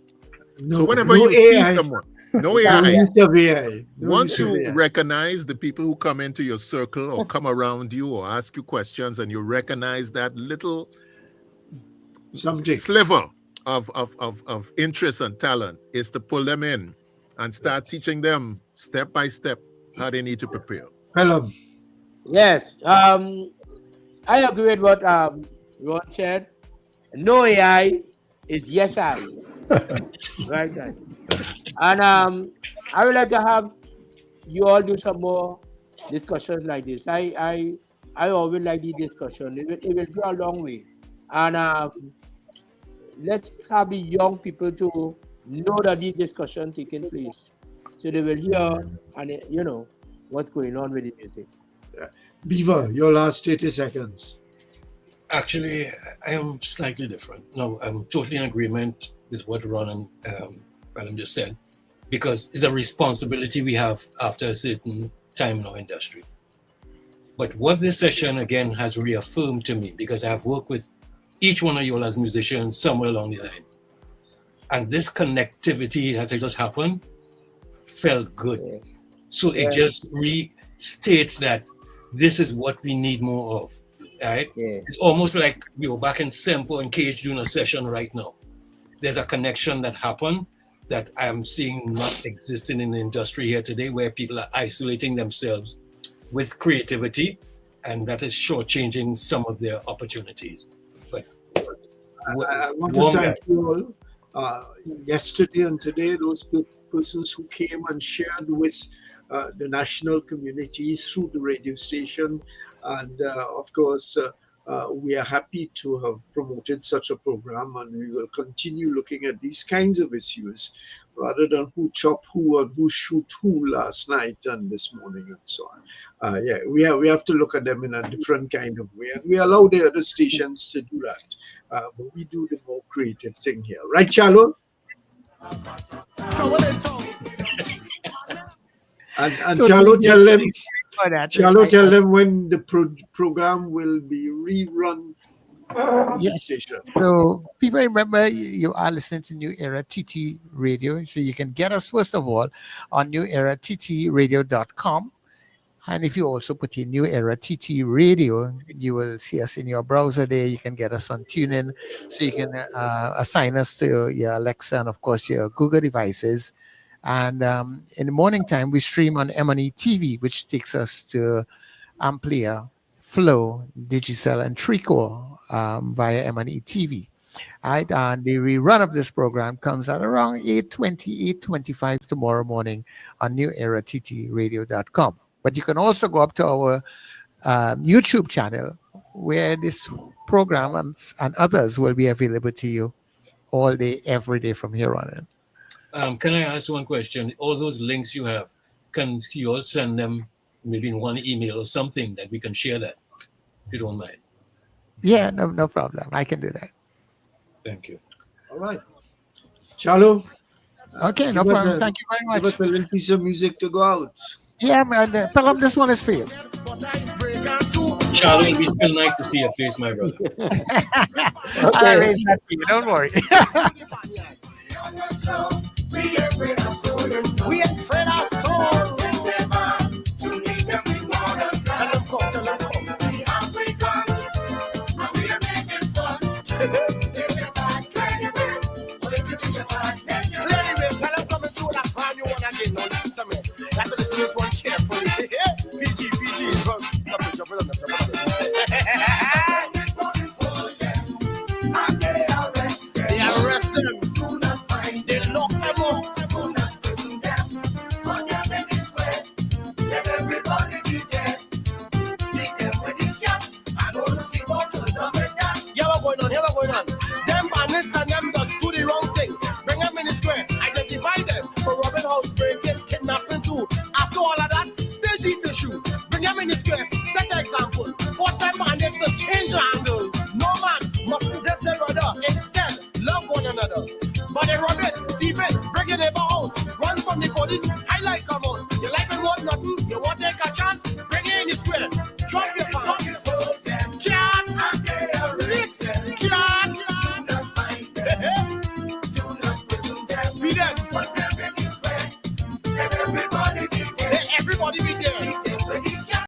So whenever you see someone, no AI. Once you recognize the people who come into your circle or come around you or ask you questions, and you recognize that little sliver of interest and talent, is to pull them in and start teaching them step by step how they need to prepare. Pelham. Yes, I agree with what Ron said. No AI is yes I. Right. And I would like to have you all do some more discussions like this. I always like the discussion. It will go a long way. And let's have the young people to know that these discussions taking place, so they will hear and what's going on with the music. Beaver, your last 80 seconds. Actually, I am slightly different. No, I'm totally in agreement with what Ron and Pelham just said, because it's a responsibility we have after a certain time in our industry. But what this session again has reaffirmed to me, because I have worked with each one of you all as musicians somewhere along the line, and this connectivity as it just happened felt good. So it just restates that this is what we need more of. Right? It's almost like we were back in Sempo and Cage doing a session right now. There's a connection that happened that I'm seeing not existing in the industry here today, where people are isolating themselves with creativity, and that is shortchanging some of their opportunities. But I want to thank you all. Yesterday and today, those persons who came and shared with the national community through the radio station. And of course, we are happy to have promoted such a program, and we will continue looking at these kinds of issues rather than who chopped who and who shoot who last night and this morning and so on. We have to look at them in a different kind of way, and we allow the other stations to do that. But we do the more creative thing here. Right, Charlo? And Charlo, tell them when the program will be rerun. Yes. So people, remember, you are listening to New Era TT Radio. So you can get us, first of all, on newerattradio.com. And if you also put in New Era TT Radio, you will see us in your browser there. You can get us on TuneIn. So you can assign us to your Alexa and, of course, your Google devices. And in the morning time, we stream on M&E TV, which takes us to Amplia, Flow, Digicel, and Tricore via M&E TV. Right? And the rerun of this program comes at around 8:20, 8:25 tomorrow morning on newerattradio.com. But you can also go up to our YouTube channel, where this program and others will be available to you all day, every day from here on in. Can I ask one question? All those links you have, can you all send them maybe in one email or something that we can share that, if you don't mind? Yeah, no problem. I can do that. Thank you. All right. Charlo? Okay, no problem. Thank you very much. Give us a little piece of music to go out. Yeah, man. Pelham, this one is for you. Charlo, it's still nice to see your face, my brother. I'll arrange that to you. Don't worry. We ain't afraid of soul. We Africans, and we are making fun. They arrest them. They lock them up. Everybody be there. Beat them with the cap. I don't see what to do with that. Yeah, what's going on? Them bandits and them just do the wrong thing. Bring them in the square. Identify them for robbing house, breaking, kidnapping too. After all of that, still deep issue. Bring them in the square. Set the example. Force them bandits to change the angle. No man must possess their brother. Instead, love one another. But they rob it, thief it, break your neighbor house. Run from the police, highlight commerce. Your life ain't worth nothing. You want to take a chance? Bring it in the square. Drop your pants. Cat! Rit! Cat! Be there. Everybody be there. Everybody be there.